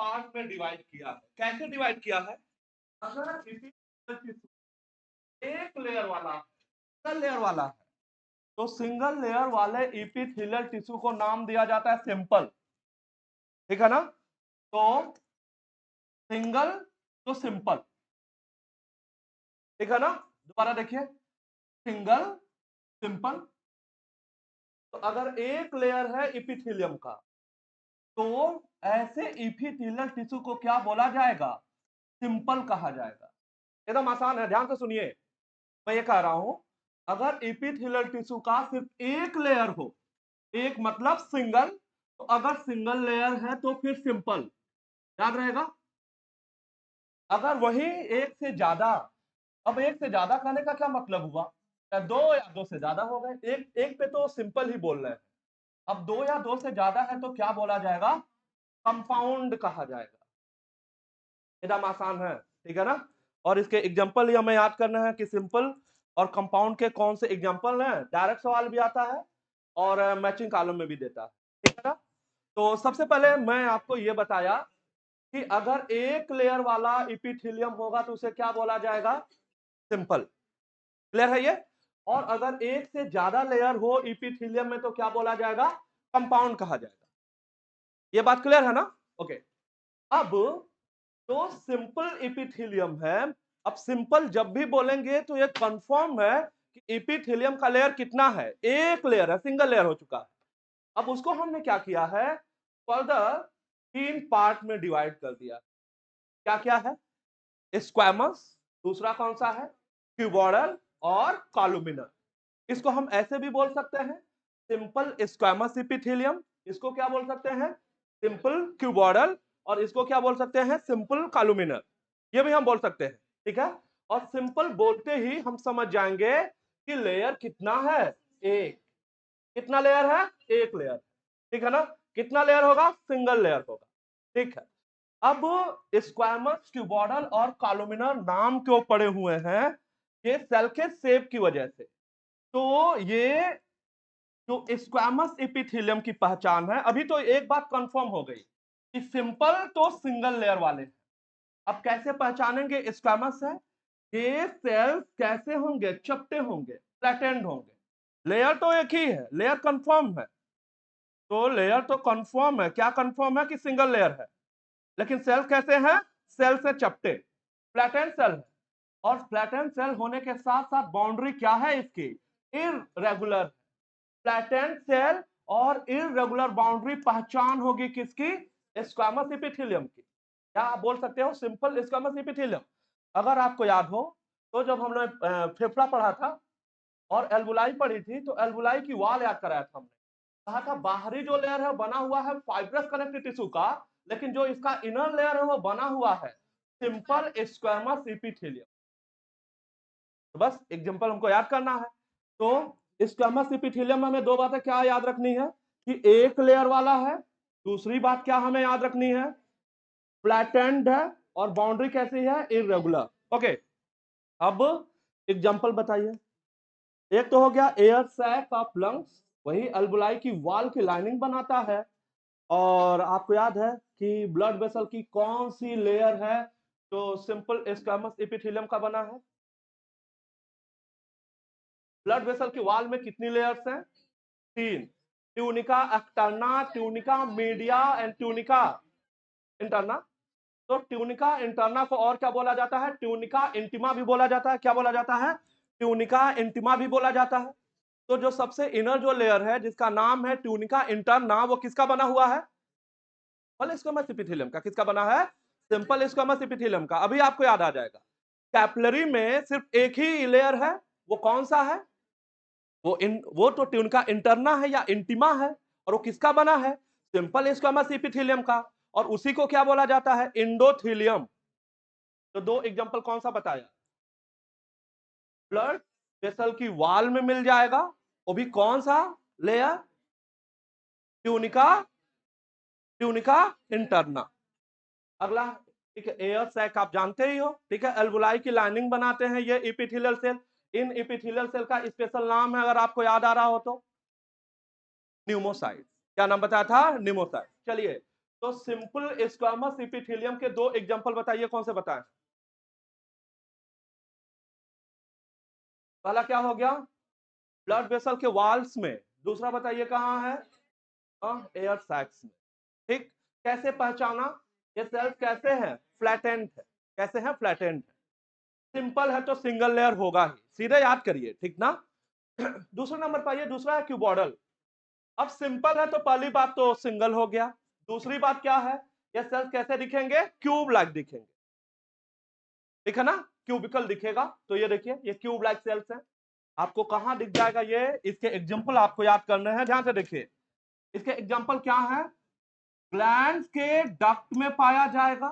Part में divide किया है। कैसे डिवाइड किया है? अगर epithelial tissue एक लेयर वाला सिंगल लेयर वाला है तो सिंगल लेयर वाले इपिथेलियल टिश्यू को नाम दिया जाता है सिंपल। ठीक है ना? तो सिंगल तो सिंपल, ठीक है ना? दोबारा देखिए, सिंगल सिंपल। तो अगर एक लेयर है इपिथेलियम का तो ऐसे इपिथेलियल टिश्यू को क्या बोला जाएगा? सिंपल कहा जाएगा। एकदम आसान है, ध्यान से सुनिए। मैं ये कह रहा हूं, अगर इपिथेलियल टिश्यू का सिर्फ एक लेयर हो, एक मतलब सिंगल, तो अगर सिंगल लेयर है तो फिर सिंपल, याद रहेगा। अगर वही एक से ज्यादा, अब एक से ज्यादा कहने का क्या मतलब हुआ? या दो से ज्यादा हो गए, एक एक पे तो सिंपल ही बोल रहे हैं। अब दो या दो से ज्यादा है तो क्या बोला जाएगा? कंपाउंड कहा जाएगा। एकदम आसान है, ठीक है ना? और इसके एग्जांपल ही हमें याद करना है कि सिंपल और कंपाउंड के कौन से एग्जांपल हैं। डायरेक्ट सवाल भी आता है और मैचिंग कॉलम में भी देता है, ठीक है ना? तो सबसे पहले मैं आपको ये बताया कि अगर एक लेयर वाला इपिथेलियम होगा तो उसे क्या बोला जाएगा? सिंपल। क्लियर है ये? और अगर एक से ज्यादा लेयर हो इपिथेलियम में तो क्या बोला जाएगा? कंपाउंड कहा जाएगा। ये बात क्लियर है ना? ओके। अब तो सिंपल इपिथेलियम है। अब सिंपल जब भी बोलेंगे तो ये कंफर्म है कि इपिथेलियम का लेयर कितना है? एक लेयर है, सिंगल लेयर हो चुका है। अब उसको हमने क्या किया है? फर्दर 3 पार्ट में डिवाइड कर दिया। क्या क्या है? स्क्वैमस, दूसरा कौन सा है? क्यूबोइडल और कॉलुमिनर। इसको हम ऐसे भी बोल सकते हैं, सिंपल स्क्वैमस इपिथेलियम। इसको क्या बोल सकते हैं? Simple cuboidal. और इसको क्या बोल सकते हैं? सिंपल कॉलुमिनर। ये भी हम बोल सकते हैं, ठीक है? और सिंपल बोलते ही हम समझ जाएंगे कि लेयर कितना है? एक। कितना लेयर है? एक लेयर, ठीक है ना? कितना लेयर होगा? सिंगल लेयर होगा, ठीक है। अब स्क्वैमस, क्यूबोइडल और कॉलुमिनर नाम क्यों पड़े हुए हैं? ये सेल के शेप की वजह से। तो ये जो स्क्वैमस एपिथेलियम की पहचान है, अभी तो एक बात कंफर्म हो गई कि सिंपल तो सिंगल लेयर वाले हैं। अब कैसे पहचानेंगे स्क्वैमस है? ये सेल्स कैसे होंगे? चपटे होंगे, फ्लैटेंड होंगे। लेयर तो एक ही है, लेयर कंफर्म है। तो लेयर तो कंफर्म है, क्या कंफर्म है? कि सिंगल लेयर है। लेकिन सेल कैसे हैं? सेल से चपटे, फ्लैटेंड सेल है। और फ्लैटेंड सेल होने के साथ साथ बाउंड्री क्या है इसकी? इररेगुलर। फ्लैटेंड सेल और इररेगुलर बाउंड्री पहचान होगी किसकी? स्क्वैमस एपिथेलियम की। क्या आप बोल सकते हो? Simple squamous epithelium. अगर आपको याद हो तो जब हमने फेफड़ा पढ़ा था और एल्वुलाई पढ़ी थी तो एल्वुलाई की वॉल याद कराया था हमने। कहा था बाहरी जो लेयर है बना हुआ है फाइब्रस कनेक्टिव टिश्यू का, लेकिन जो इसका इनर लेयर है वो बना हुआ है सिंपल स्क्वैमस एपिथेलियम। तो बस एग्जांपल हमको याद करना है। तो स्क्वैमस एपिथेलियम में हमें दो बातें क्या याद रखनी है? कि एक लेयर वाला है। दूसरी बात क्या हमें याद रखनी है? फ्लैटेंड है। और बाउंड्री कैसी है? इररेगुलर। ओके। अब एग्जांपल बताइए। एक तो हो गया एयर सैक ऑफ लंग्स, वही अल्वुलाई की वॉल की लाइनिंग बनाता है। और आपको याद है कि ब्लड वेसल की कौन सी लेयर है जो सिंपल स्क्वैमस एपिथेलियम का बना है? ब्लड वेसल की वॉल में कितनी लेयर्स हैं? 3। Tunica externa, tunica media and tunica interna. तो ट्यूनिका इंटरना को और क्या बोला जाता है? ट्यूनिका इंटिमा भी बोला जाता है। क्या बोला जाता है? ट्यूनिका इंटिमा भी बोला जाता है। तो जो सबसे इनर जो लेयर है जिसका नाम है ट्यूनिका इंटरना, वो किसका बना हुआ है? सिंपल स्क्वैमस एपिथेलियम का। किसका बना है? सिंपल स्क्वैमस एपिथेलियम का। अभी आपको याद आ जाएगा। कैपिलरी में सिर्फ एक ही लेयर है, वो कौन सा है? वो तो ट्यूनिका इंटरना है या इंटिमा है। और वो किसका बना है? सिंपल स्क्वैमस एपिथेलियम का। और उसी को क्या बोला जाता है? इंडोथेलियम। तो दो एग्जांपल कौन सा बताया? ब्लड वेसल की वॉल में मिल जाएगा, वो भी कौन सा लेयर? Tunica, tunica interna. अगला, ठीक है, एयर सैक आप जानते ही हो, ठीक है, एल्वुलाई की लाइनिंग बनाते हैं ये एपिथेलियल सेल। इन एपिथेलियल सेल का स्पेशल नाम है, अगर आपको याद आ रहा हो तो, न्यूमोसाइट। क्या नाम बताया था? न्यूमोसाइट। चलिए, तो सिंपल स्क्वामस एपिथेलियम के दो एग्जांपल बताइए, कौन से बताएं? पहला क्या हो गया? ब्लड वेसल के वॉल्स में। दूसरा बताइए कहाँ है? एयर सैक्स में। ठीक। कैसे पहचाना? ये सेल्स कैसे हैं? फ्लैटेंड है। कैसे हैं? फ्लैटेंड है। सिंपल है तो सिंगल लेयर होगा ही, सीधे याद करिए, ठीक ना? दूसरा नंबर पाइए, दूसरा है क्यूबॉडल। अब सिंपल है तो पहली बात तो सिंगल हो गया। दूसरी बात क्या है? ये सेल्स कैसे दिखेंगे? क्यूब लाइक दिखेंगे, ठीक है ना? क्यूबिकल दिखेगा। तो ये देखिए, ये क्यूब लाइक सेल्स हैं। आपको कहां दिख जाएगा ये? इसके एग्जांपल आपको याद करने हैं, ध्यान से देखिए। इसके एग्जांपल क्या है? ग्लैंड्स के डक्ट में पाया जाएगा,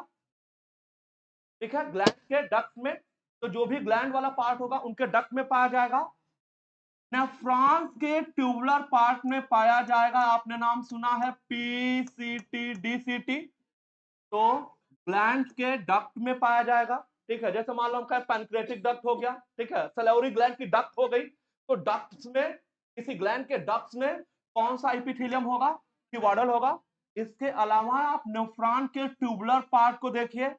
ठीक है? ग्लैंड के डक्ट में, तो जो भी ग्लैंड वाला पार्ट होगा उनके डक्ट में पाया जाएगा। नेफ्रॉन्स के ट्यूबुलर पार्ट में पाया जाएगा। आपने नाम सुना है पीसीटी, डीसीटी। तो ग्लैंड के डक्ट में पाया जाएगा, ठीक है? जैसे मान लो हमका पैनक्रेटिक डक्ट हो गया, ठीक है? सलाइवरी ग्लैंड की डक्ट हो गई, तो डक्ट्स में, किसी ग्लैंड के डक्ट्स में कौन सा एपिथेलियम होगा? क्यूबॉडल होगा। इसके अलावा आप नेफ्रॉन के ट्यूबुलर पार्ट को देखिए,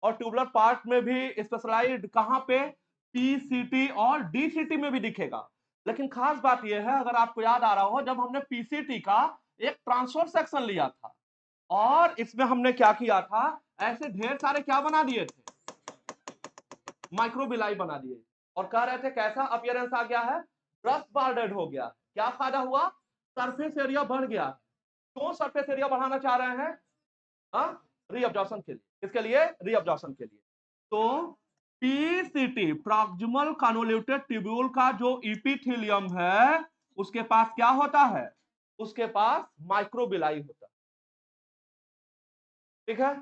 और ट्यूबुलर पार्ट में भी स्पेशलाइज्ड कहां पे? पीसीटी और डीसीटी में भी दिखेगा। लेकिन खास बात यह है, अगर आपको याद आ रहा हो, जब हमने पीसीटी का एक ट्रांसफर सेक्शन लिया था और इसमें हमने क्या किया था, ऐसे ढेर सारे क्या बना दिए थे? माइक्रोबिलाई बना दिए, और कह रहे थे कैसा अपीयरेंस आ गया है? ब्रश बॉर्डर्ड हो गया। क्या फायदा हुआ? सरफेस एरिया बढ़ गया। क्यों सरफेस एरिया बढ़ाना चाह रहे हैं? रीअब्जॉर्प्शन के लिए। किसके लिए? रीअब्जॉर्प्शन के लिए। तो पीसीटी, प्रॉक्सिमल कन्वोल्यूटेड ट्यूब्यूल का जो इपिथेलियम है, उसके पास क्या होता है? उसके पास माइक्रोबिलाई होता है, ठीक है?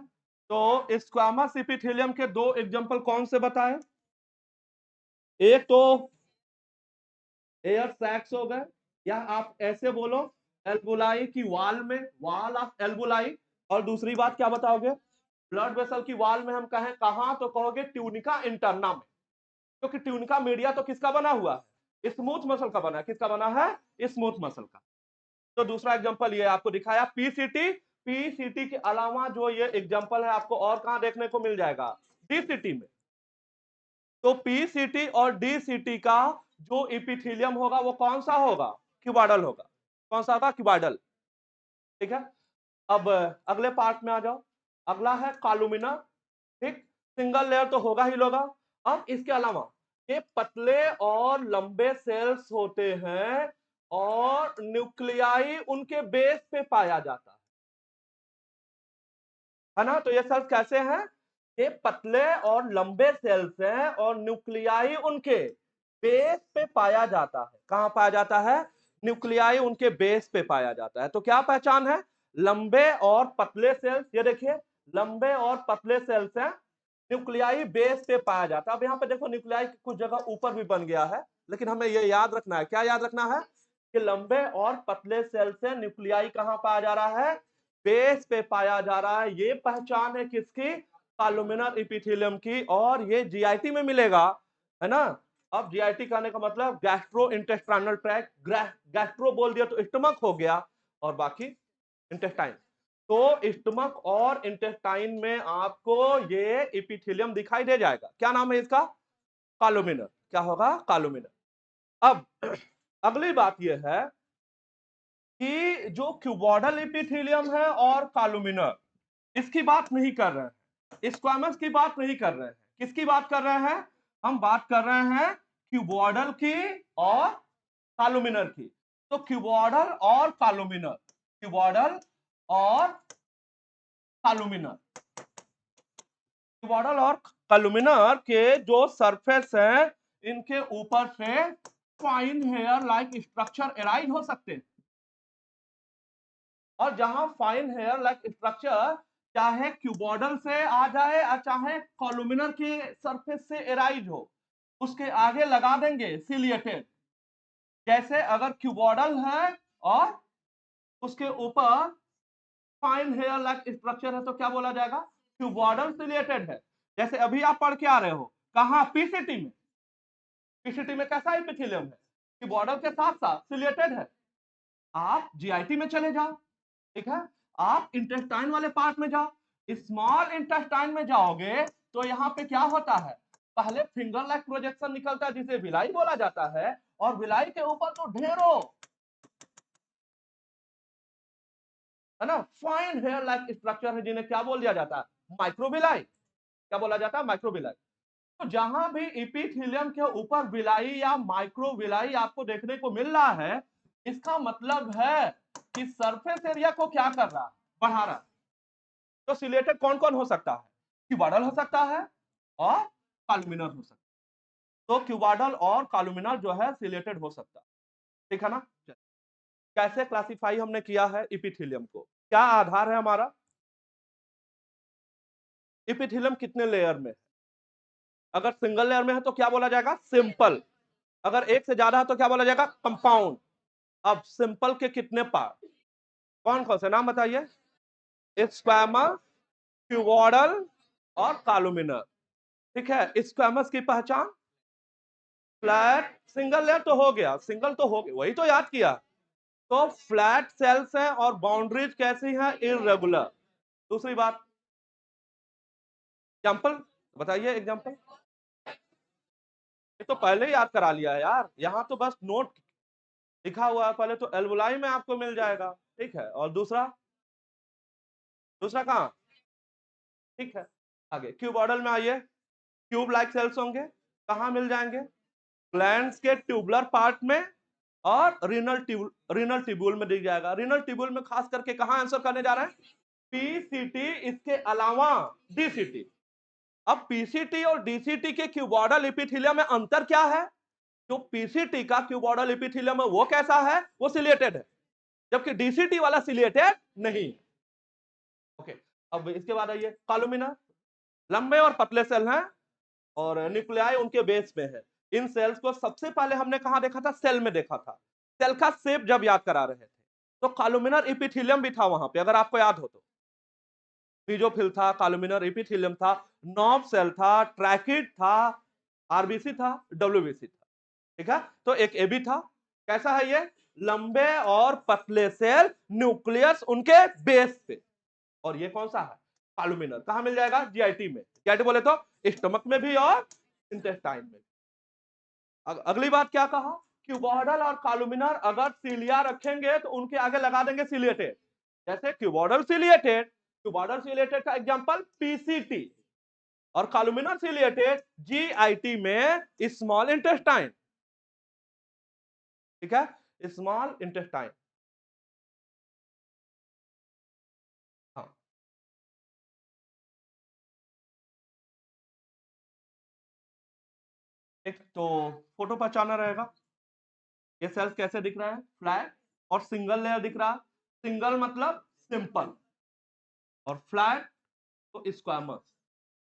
तो स्क्वामस एपिथेलियम के दो एग्जांपल कौन से बताएं? एक तो एयर सैक्स हो गए, या आप ऐसे बोलो एल्बुलाई की वाल में, वाल ऑफ एल्बुलाई। और दूसरी बात क्या बताओगे? ब्लड वेसल की वाल में हम कहें कहां, तो कहोगे ट्यूनिका इंटरना में, क्योंकि ट्यूनिका मीडिया तो किसका बना हुआ है? स्मूथ मसल का बना है। किसका बना है? स्मूथ मसल का। तो दूसरा एग्जांपल ये आपको दिखाया पीसीटी। पीसीटी के अलावा जो ये एग्जांपल है आपको और कहां देखने को मिल जाएगा? डीसीटी में। तो पीसीटी और डीसीटी का जो एपिथेलियम होगा वो कौन सा होगा? क्यूबॉडल होगा। कौन सा होगा? क्यूबॉडल, ठीक है? अब अगले पार्ट में आ जाओ। अगला है कॉलुमिना, ठीक? सिंगल लेयर तो होगा ही होगा। अब इसके अलावा ये पतले और लंबे सेल्स होते हैं, और न्यूक्लियाई उनके बेस पे पाया जाता है ना? तो ये सेल्स कैसे हैं? ये पतले और लंबे सेल्स हैं, और न्यूक्लियाई उनके बेस पे पाया जाता है। कहां पाया जाता है? न्यूक्लियाई उनके बेस पे पाया जाता है। तो क्या पहचान है? लंबे और पतले सेल्स, ये देखिए लंबे और पतले सेल्स हैं, न्यूक्लियाई बेस पे पाया जाता है। अब यहाँ पे देखो न्यूक्लियाई कुछ जगह ऊपर भी बन गया है, लेकिन हमें ये याद रखना है। क्या याद रखना है? कि लंबे और पतले सेल से न्यूक्लियाई कहां पाया जा रहा है? बेस पे पाया जा रहा है। ये पहचान है किसकी? कॉलुमिनर एपिथेलियम की। और ये जीआईटी में मिलेगा, है ना? अब जीआईटी कहने का मतलब गैस्ट्रो इंटेस्टाइनल ट्रैक्ट। गैस्ट्रो बोल दिया तो स्टमक हो गया, और बाकी इंटेस्टाइन। तो स्टमक और इंटेस्टाइन में आपको ये एपिथेलियम दिखाई दे जाएगा। क्या नाम है इसका? कॉलुमिनर। क्या होगा? कॉलुमिनर। अब अगली बात यह है कि जो क्यूबॉडल एपिथेलियम है और कॉलुमिनर, इसकी बात नहीं कर रहे हैं, स्क्वामस की बात नहीं कर रहे हैं। किसकी बात कर रहे हैं? हम बात कर रहे हैं क्यूबॉडल की और कॉलुमिनर की। तो क्यूबॉडल और कॉलुमिनर, क्यूबॉडल और कॉलुमिनर, क्यूबॉडल और कॉलुमिनर के जो सरफेस हैं, इनके ऊपर से fine hair like structure arise हो सकते हैं। और जहां फाइन हेयर लाइक स्ट्रक्चर चाहे क्यूबॉडल से आ जाए और चाहे कॉलुमिनर के सरफेस से एराइज हो, उसके आगे लगा देंगे सिलिएटेड। जैसे अगर क्यूबॉडल है और उसके ऊपर फाइन हेयर लाइक स्ट्रक्चर है, तो क्या बोला जाएगा? क्यूबॉडल सिलिएटेड है। जैसे अभी आप पढ़ के आ रहे हो कहां? पीसीटी में। पीसीटी में कैसा एपिथेलियम है? क्यूबॉडल के साथ साथ सिलिएटेड है। आप जीआईटी में चले जाओ, ठीक है? आप इंटेस्टाइन वाले पार्ट में जाओ, स्मॉल इंटेस्टाइन में जाओगे तो यहाँ पे क्या होता है, पहले फिंगर लाइक प्रोजेक्शन निकलता है जिसे विलाई बोला जाता है, और विलाई के ऊपर तो ढेरों, है ना, फाइन हेयर लाइक स्ट्रक्चर है जिन्हें क्या बोल दिया जाता है, माइक्रोविलाई। क्या बोला जाता है, माइक्रोविलाई। तो जहां भी इपिथेलियम के ऊपर विलाई या माइक्रोविलाई आपको देखने को मिल रहा है, इसका मतलब है कि सरफेस एरिया को क्या कर रहा है, बढ़ा रहा है। तो सिलेटेड कौन कौन हो सकता है, क्यूबाडल हो सकता है और कॉलुमिनर हो सकता है। तो क्यूबाडल और कॉलुमिनर जो है सिलेटेड हो सकता है, ठीक है ना। कैसे क्लासिफाई हमने किया है इपिथेलियम को, क्या आधार है हमारा, इपिथेलियम कितने लेयर में है। अगर सिंगल लेयर में है तो क्या बोला जाएगा, सिंपल। अगर एक से ज्यादा है तो क्या बोला जाएगा, कंपाउंड। अब सिंपल के कितने पार्ट, कौन कौन से नाम बताइए, स्क्वैमस, क्यूबॉइडल और कॉलुमिनर। ठीक है, स्क्वैमस की पहचान, फ्लैट, सिंगल लेयर तो हो गया, सिंगल तो हो गया, वही तो याद किया। तो फ्लैट सेल्स हैं और बाउंड्रीज कैसी हैं, इररेगुलर। दूसरी बात, एग्जांपल बताइए, एग्जांपल। ये तो पहले ही याद करा लिया है यार, यहाँ तो बस नोट लिखा हुआ है पहले, तो एल्वुलाई में आपको मिल जाएगा। ठीक है, और दूसरा, दूसरा कहाँ, ठीक है। आगे क्यूबॉइडल में आइए, क्यूब लाइक सेल्स होंगे, कहाँ मिल जाएंगे, ग्लैंड्स के ट्यूबुलर पार्ट में और रीनल ट्यूब्यूल में दिख जाएगा। रीनल ट्यूब्यूल में खास करके कहाँ आंसर करने जा रहे हैं, पीसीटी, इसके अलावा डीसीटी। अब पीसीटी और डीसीटी के क्यूबॉइडल एपिथेलियम में अंतर क्या है, जो पीसीटी का क्यूबॉइडल एपिथेलियम है वो कैसा है, वो सिलिएटेड है, जबकि डीसीटी वाला सिलिएटेड नहीं। ओके, अब इसके बाद आइए कॉलुमिनर, लंबे और पतले सेल हैं और न्यूक्लियाई उनके बेस में है। इन सेल्स को सबसे पहले हमने कहां देखा था, सेल में देखा था। सेल का शेप जब याद करा रहे थे तो कॉलुमिनर एपिथेलियम भी था वहां पे, अगर आपको याद हो तो। बीजोफिल था, कॉलुमिनर एपिथेलियम था, नॉब सेल था, ट्रैकिड था, आरबीसी था, डब्ल्यूबीसी था। ठीक है, तो एक एबी था। कैसा है ये, लंबे और पतले सेल, न्यूक्लियस उनके बेस पे। और ये कौन सा है, कॉलुमिनर। कहां मिल जाएगा, जीआईटी में। जीआईटी बोले तो स्टमक में भी और इंटेस्टाइन में। अगली बात क्या कहा, क्यूबॉइडल और कॉलुमिनर अगर सिलिया रखेंगे तो उनके आगे लगा देंगे सिलिएटेड। जैसे क्यूबॉइडल सिलिएटेड, क्यूबॉइडल सिलिएटेड का एग्जांपल पीसीटी, और कॉलुमिनर सिलिएटेड जीआईटी में स्मॉल इंटेस्टाइन। ठीक है, स्मॉल इंटेस्टाइन। हाँ, एक तो फोटो पहचाना रहेगा, ये सेल्स कैसे दिख रहा है, फ्लैट और सिंगल लेयर दिख रहा है। सिंगल मतलब सिंपल, और फ्लैट तो स्क्वामस।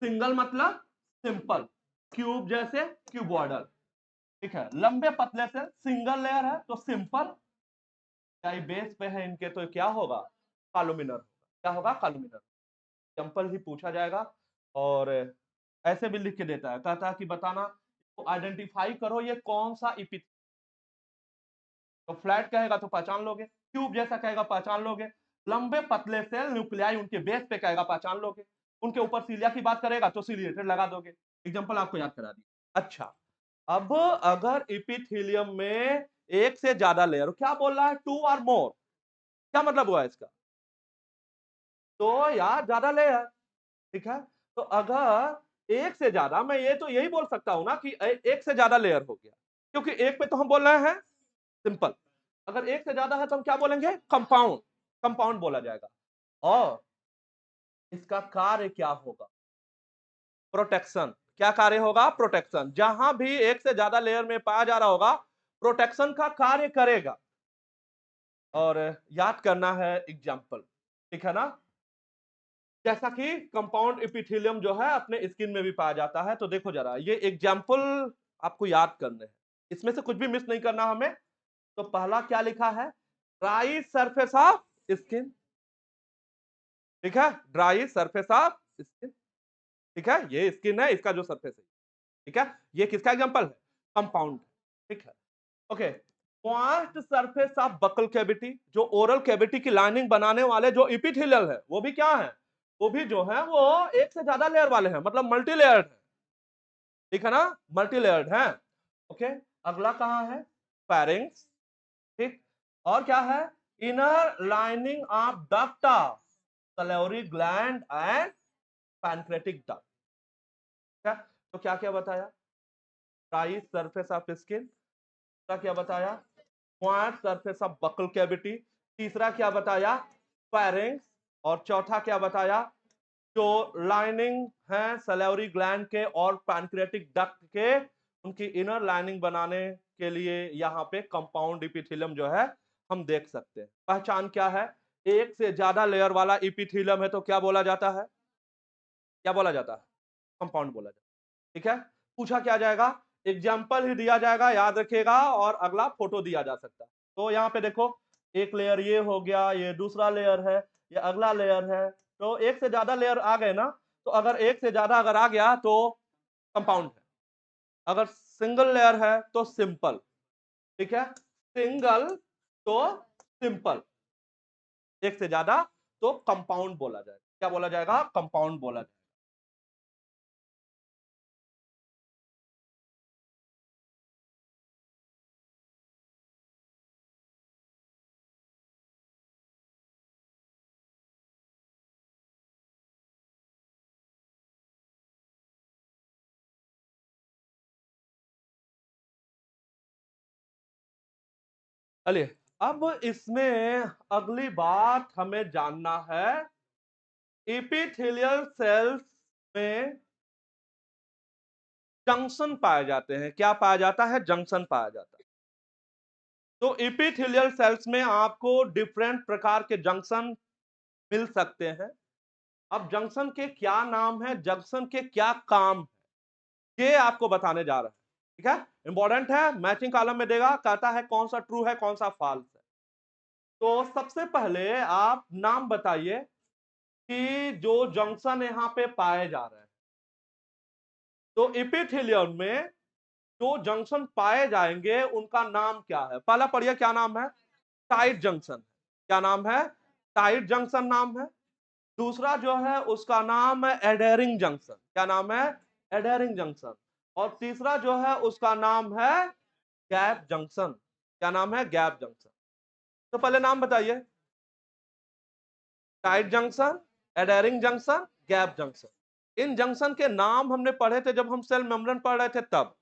सिंगल मतलब सिंपल, क्यूब जैसे क्यूबॉइडल। ठीक है, लंबे पतले से, सिंगल लेयर है तो सिंपल, क्या बेस पे है इनके तो क्या होगा, कॉलुमिनर। क्या होगा, कॉलुमिनर। एग्जांपल ही पूछा जाएगा और ऐसे भी लिख के देता है, कहता है कि बताना, तो आइडेंटिफाई करो ये कौन सा इपिथ। तो फ्लैट कहेगा तो पहचान लोगे, क्यूब जैसा कहेगा पहचान लोगे, लंबे पतले सेल न्यूक्लियाई उनके बेस पे कहेगा पहचान लोगे, उनके ऊपर सीलिया की बात करेगा तो सिलिएटेड लगा दोगे। एग्जांपल आपको याद करा दिया। अच्छा, अब अगर इपिथेलियम में एक से ज्यादा लेयर, क्या बोल रहा है, टू और मोर, क्या मतलब हुआ इसका, तो यार ज्यादा लेयर। ठीक है, तो अगर एक से ज्यादा, मैं ये तो यही बोल सकता हूं ना कि एक से ज्यादा लेयर हो गया, क्योंकि एक पे तो हम बोल रहे हैं सिंपल। अगर एक से ज्यादा है तो हम क्या बोलेंगे, कंपाउंड, कंपाउंड बोला जाएगा। और इसका कार्य क्या होगा, प्रोटेक्शन। क्या कार्य होगा, प्रोटेक्शन। जहां भी एक से ज्यादा लेयर में पाया जा रहा होगा, प्रोटेक्शन का कार्य करेगा। और याद करना है एग्जाम्पल, ठीक है ना। जैसा कि कंपाउंड एपिथेलियम जो है अपने स्किन में भी पाया जाता है, तो देखो जरा ये एग्जाम्पल आपको याद करने हैं, इसमें से कुछ भी मिस नहीं करना हमें। तो पहला क्या लिखा है, ड्राई सरफेस ऑफ स्किन। ठीक है, ड्राई सरफेस ऑफ स्किन। ठीक है, ये स्किन है, इसका जो सरफेस है। ठीक है, ये किसका एग्जांपल है, कंपाउंड। ठीक है, okay. Most surface of buccal cavity, जो ओरल कैविटी की लाइनिंग बनाने वाले जो इपिथेलियल है वो भी क्या है, वो भी जो है वो एक से ज्यादा लेयर वाले हैं, मतलब मल्टी लेयर्ड है, ठीक है ना, मल्टी लेयर्ड है। ओके, अगला कहां है, फेरिंग्स, ठीक, और क्या है, inner lining of duct of salivary gland and pancreatic duct. तो क्या क्या बताया, ड्राई सरफेस ऑफ स्किन, क्या बताया, most surface of buccal cavity, तीसरा क्या बताया, फेरिंग्स, और चौथा क्या बताया, जो लाइनिंग है सैलिवरी ग्लैंड के और पैनक्रियाटिक डक्ट के, उनकी इनर लाइनिंग बनाने के लिए यहाँ पे कंपाउंड इपिथेलियम जो है हम देख सकते हैं। पहचान क्या है, एक से ज्यादा लेयर वाला इपिथेलियम है तो क्या बोला जाता है, क्या बोला जाता है, कंपाउंड बोला जाता है, ठीक है। पूछा क्या जाएगा, एग्जाम्पल ही दिया जाएगा, याद रखिएगा, और अगला फोटो दिया जा सकता है। तो यहाँ पे देखो, एक लेयर ये हो गया, ये दूसरा लेयर है, ये अगला लेयर है, तो एक से ज्यादा लेयर आ गए ना, तो अगर एक से ज्यादा अगर आ गया तो कंपाउंड है, अगर सिंगल लेयर है तो सिंपल, ठीक है, सिंगल तो सिंपल, एक से ज्यादा तो कंपाउंड बोला जाएगा, क्या बोला जाएगा, कंपाउंड बोला जाएगा। चलिए, अब इसमें अगली बात हमें जानना है, एपिथेलियल सेल्स में जंक्शन पाए जाते हैं, क्या पाया जाता है, जंक्शन पाया जाता है। तो एपिथेलियल सेल्स में आपको डिफरेंट प्रकार के जंक्शन मिल सकते हैं। अब जंक्शन के क्या नाम है, जंक्शन के क्या काम है, ये आपको बताने जा रहा है, ठीक है, इंपॉर्टेंट है, मैचिंग कॉलम में देगा, कहता है कौन सा ट्रू है कौन सा फॉल्स है। तो सबसे पहले आप नाम बताइए कि जो जंक्शन यहां पे पाए जा रहे हैं, तो एपिथेलियम में जो जंक्शन पाए जाएंगे उनका नाम क्या है, पहला पढ़िए क्या नाम है, टाइट जंक्शन, क्या नाम है, टाइट जंक्शन नाम है। दूसरा जो है उसका नाम है एडहेरिंग जंक्शन, क्या नाम है, एडहेरिंग जंक्शन। और तीसरा जो है उसका नाम है गैप जंक्शन, क्या नाम है, गैप जंक्शन। तो पहले नाम बताइए, tight junction, adhering junction, gap junction. इन जंक्शन के नाम हमने पढ़े थे जब हम सेल मेम्ब्रेन पढ़ रहे थे, तब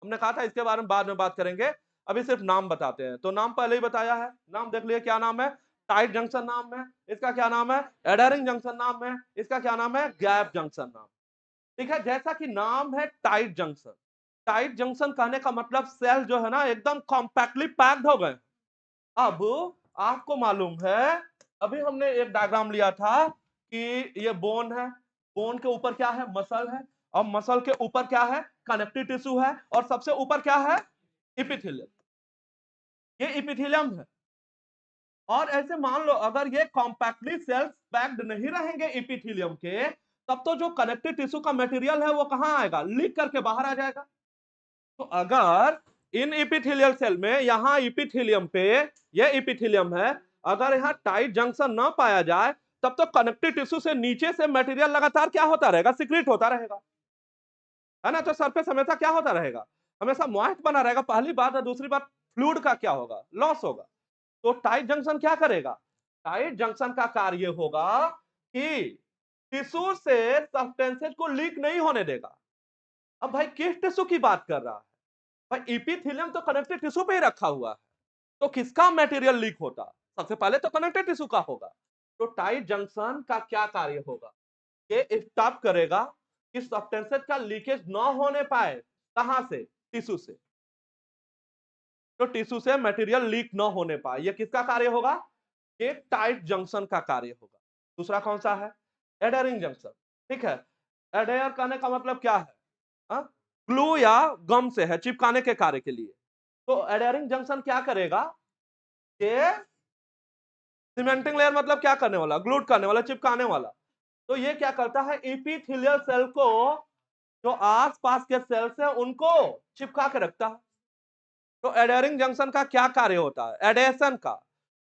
हमने कहा था इसके बारे में बाद में बात करेंगे, अभी सिर्फ नाम बताते हैं। तो नाम पहले ही बताया है, नाम देख लिए, क्या नाम है, टाइट जंक्शन नाम है, इसका क्या नाम है, एडहेरिंग जंक्शन नाम है, इसका क्या नाम है, गैप जंक्शन नाम, ठीक है। जैसा कि नाम है टाइट जंक्शन, टाइट जंक्शन कहने का मतलब सेल जो है ना एकदम कॉम्पैक्टली पैक्ड हो गए। अब आपको मालूम है, अभी हमने एक डायग्राम लिया था कि ये बोन है, बोन के ऊपर क्या है, मसल है, और मसल के ऊपर क्या है, कनेक्टिव टिश्यू है, और सबसे ऊपर क्या है, इपिथेलियम, ये इपिथेलियम है। और ऐसे मान लो अगर ये कॉम्पैक्टली सेल्स पैक्ड नहीं रहेंगे इपिथेलियम के, तब तो जो कनेक्टिव टिश्यू का मटेरियल है वो कहां आएगा, लीक करके बाहर आ जाएगा। तो अगर इन इपिथेलियल सेल में यहां इपिथेलियम पे, ये इपिथेलियम है, अगर यहां टाइट जंक्शन ना पाया जाए, तब तो कनेक्टिव टिश्यू से नीचे से मटेरियल लगातार क्या होता रहेगा, सिक्रीट होता रहेगा, है ना। तो सरफेस हमेशा क्या होता रहेगा, हमेशा मॉइस्ट बना रहेगा, पहली बात है। दूसरी बात, फ्लूइड का क्या होगा, लॉस होगा। तो टाइट जंक्शन क्या करेगा, टाइट जंक्शन का कार्य होगा कि टिश्यू से सब्सटेंसेज को लीक नहीं होने देगा। अब भाई किस टिश्यू की बात कर रहा है, भाई इपिथेलियम तो कनेक्टिव टिश्यू पे ही रखा हुआ है, तो किसका मटेरियल लीक होता, सबसे पहले तो कनेक्टिव टिश्यू का होगा। तो टाइट जंक्शन का क्या कार्य होगा, ये स्टॉप करेगा कि सब्सटेंसेज का लीकेज ना होने पाए, कहां से, टिश्यू से, तो टिश्यू से मटेरियल लीक ना होने पाए, ये किसका कार्य होगा, ये टाइट जंक्शन का कार्य होगा। दूसरा कौन सा है, एडहेरिंग जंक्शन, ठीक है। एडहेयर करने का मतलब क्या है, ग्लू या गम से है, चिपकाने के कार्य के लिए। तो एडहेरिंग जंक्शन क्या करेगा, ये सीमेंटिंग लेयर मतलब क्या करने वाला, ग्लूड करने वाला, चिपकाने वाला। तो ये क्या करता है, एपिथेलियल सेल को, जो आसपास के सेल्स हैं उनको चिपका के रखता है। तो एडेरिंग जंक्शन का क्या कार्य होता है? एडेशन का,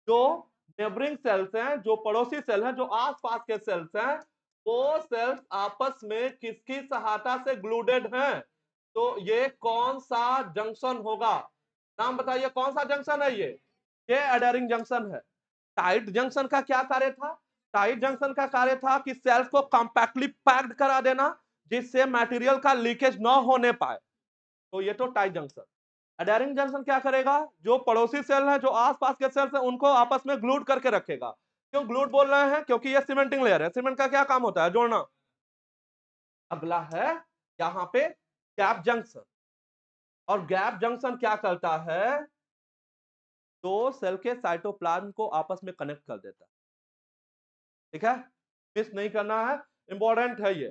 जो नेबरिंग सेल्स हैं, जो पड़ोसी सेल हैं, जो आसपास के सेल्स हैं, वो सेल्स आपस में किसकी सहायता से ग्लूडेड हैं? तो ये कौन सा जंक्शन होगा? नाम बताइए, कौन सा जंक्शन है ये एडेरिंग जंक्शन है। टाइट जंक्शन का क्या कार्य था? टाइट जंक्शन का कार्य था कि सेल्स को कॉम्पैक्टली पैक्ड करा देना, जिससे मटेरियल का लीकेज न होने पाए। तो ये तो टाइट जंक्शन। एडेरिंग जंक्शन क्या करेगा? जो पड़ोसी सेल है, जो आसपास के सेल्स हैं, उनको आपस में ग्लूड करके रखेगा। क्यों ग्लूड बोल रहे हैं? क्योंकि ये सीमेंटिंग लेयर है। सीमेंट का क्या काम होता है? जोड़ना। अगला है यहां पे गैप जंक्शन। और गैप जंक्शन क्या करता है? तो सेल के साइटोप्लाज्म को आपस में कनेक्ट कर देता है। ठीक है, मिस नहीं करना है, इंपॉर्टेंट है ये।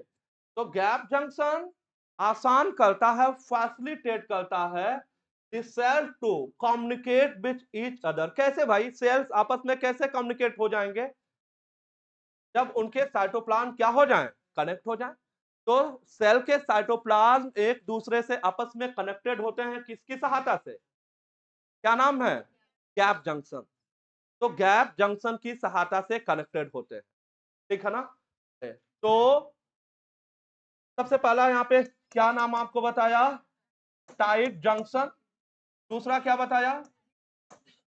तो गैप जंक्शन आसान करता है, फैसिलिटेट करता है the cell to communicate with each other. कैसे भाई? सेल्स आपस में कैसे कम्युनिकेट हो जाएंगे? जब उनके साइटोप्लाज्म क्या हो जाएं? कनेक्ट हो जाएं। तो सेल के साइटोप्लाज्म एक दूसरे से आपस में कनेक्टेड होते हैं, किसकी सहायता से? क्या नाम है? Gap junction. तो गैप जंक्शन की सहायता से कनेक्टेड होते हैं। ठीक है ना? तो सबसे पहला यहां पे क्या नाम आपको बताया? Tight junction. दूसरा क्या बताया?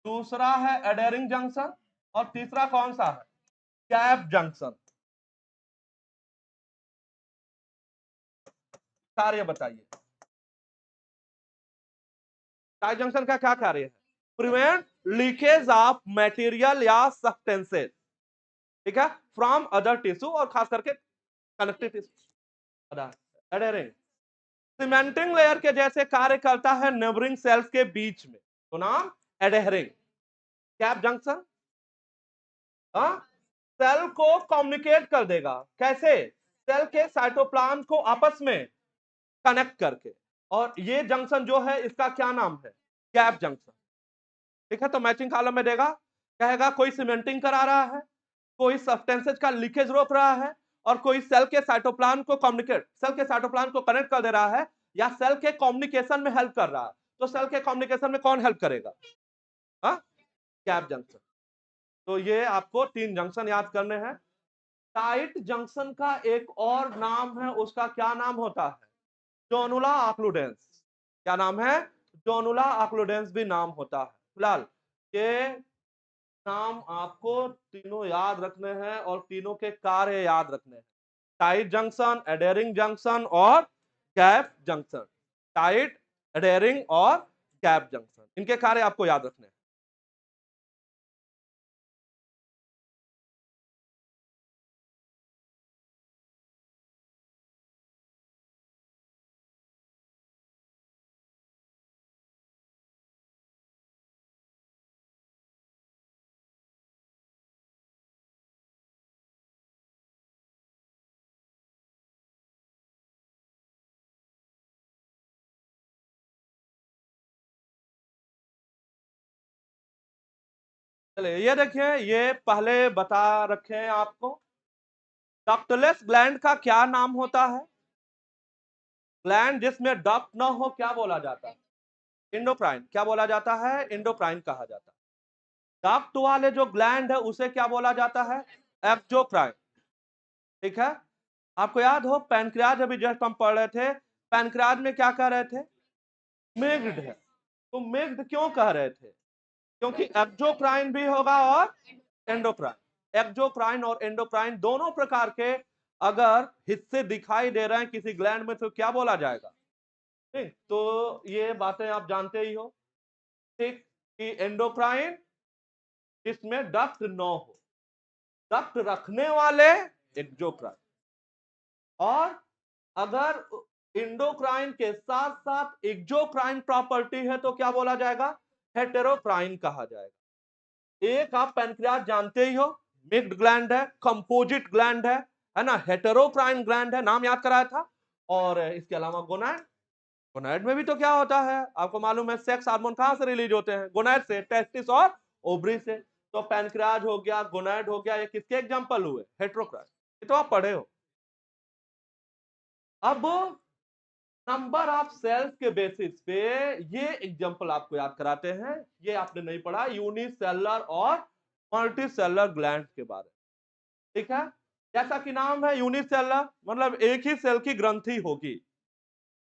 दूसरा है एडेरिंग जंक्शन। और तीसरा कौन सा है? Gap junction. कार्य बताइए। टाइट जंक्शन का क्या कार्य है? प्रिवेंट लीकेज ऑफ मटेरियल या सब्सटेंसेस, ठीक है, फ्रॉम अदर टिश्यू, और खास करके connective tissue. Aiding cementing layer के जैसे कार्य करता है नेबरिंग सेल्स के बीच में, तो नाम एडेरिंग। गैप जंक्शन सेल को कम्युनिकेट कर देगा। कैसे? सेल के साइटोप्लाज्म को आपस में कनेक्ट करके। और ये जंक्शन जो है, इसका क्या नाम है? Gap junction. ठीक है, तो मैचिंग कॉलम में देगा, कहेगा कोई सीमेंटिंग करा रहा है, कोई सब्सटेंसेज का लीकेज रोक रहा है, और कोई सेल के साइटोप्लाज्म को कम्युनिकेट, सेल के साइटोप्लाज्म को कनेक्ट कर दे रहा है, या सेल के कम्युनिकेशन में हेल्प कर रहा है। तो सेल के कम्युनिकेशन में कौन हेल्प करेगा? Gap junction. तो ये आपको 3 जंक्शन याद करने हैं। टाइट जंक्शन का एक और नाम है, उसका क्या नाम होता है? जोनुला ऑक्लूडेंस। क्या नाम है? जोनुला ऑक्लूडेंस भी नाम होता है। फिलहाल ये नाम आपको तीनों याद रखने हैं, और तीनों के कार्य याद रखने हैं। टाइट जंक्शन, एडेरिंग जंक्शन और गैप जंक्शन। टाइट, एडेरिंग और गैप जंक्शन, इनके कार्य आपको याद रखने हैं। चलिए ये देखिए, ये पहले बता रखे हैं आपको। डक्टलेस ग्लैंड का क्या नाम होता है? ग्लैंड जिसमें डक्ट ना हो, क्या बोला जाता है? इंडोक्राइन। क्या बोला जाता है? इंडोक्राइन कहा जाता है। डक्ट वाले जो ग्लैंड है, उसे क्या बोला जाता है? एक्सोक्राइन। ठीक है, आपको याद हो पैनक्रियाज, अभी जस्ट हम पढ़ रहे थे, पैनक्रियाज में क्या कह रहे थे? मिक्स्ड है। तो मिक्स्ड क्यों कह रहे थे? क्योंकि एक्सोक्राइन भी होगा और एंडोक्राइन। एक्सोक्राइन और एंडोक्राइन दोनों प्रकार के अगर हिस्से दिखाई दे रहे हैं किसी ग्लैंड में, तो क्या बोला जाएगा? ठीक, तो ये बातें आप जानते ही हो। ठीक, कि एंडोक्राइन जिसमें डक्ट न हो, डक्ट रखने वाले एक्सोक्राइन। और अगर इंडोक्राइन के साथ साथ एक्सोक्राइन प्रॉपर्टी है, तो क्या बोला जाएगा? हेटेरोक्राइन कहा जाएगा। एक आप पैनक्रियाज जानते ही हो, मिक्स्ड ग्लैंड है, कंपोजिट ग्लैंड है ना, हेटेरोक्राइन ग्लैंड है, नाम याद कराया था। और इसके अलावा गोनाड। गोनाड में भी तो क्या होता है आपको मालूम है? सेक्स हार्मोन कहां से रिलीज होते हैं? गोनाड से, टेस्टिस और ओवरी से। तो पैनक्रियाज हो गया, गोनाड हो गया, ये किसके एग्जांपल हुए? हेटेरोक्राइन। ये तो आप पढ़े हो। अब नंबर ऑफ सेल्स के बेसिस पे ये एग्जांपल आपको याद कराते हैं। ये आपने नहीं पढ़ा, यूनिसेलर और मल्टीसेलर ग्लैंड के बारे में, ठीक है। जैसा कि नाम है यूनिसेलर, मतलब एक ही सेल की ग्रंथि होगी,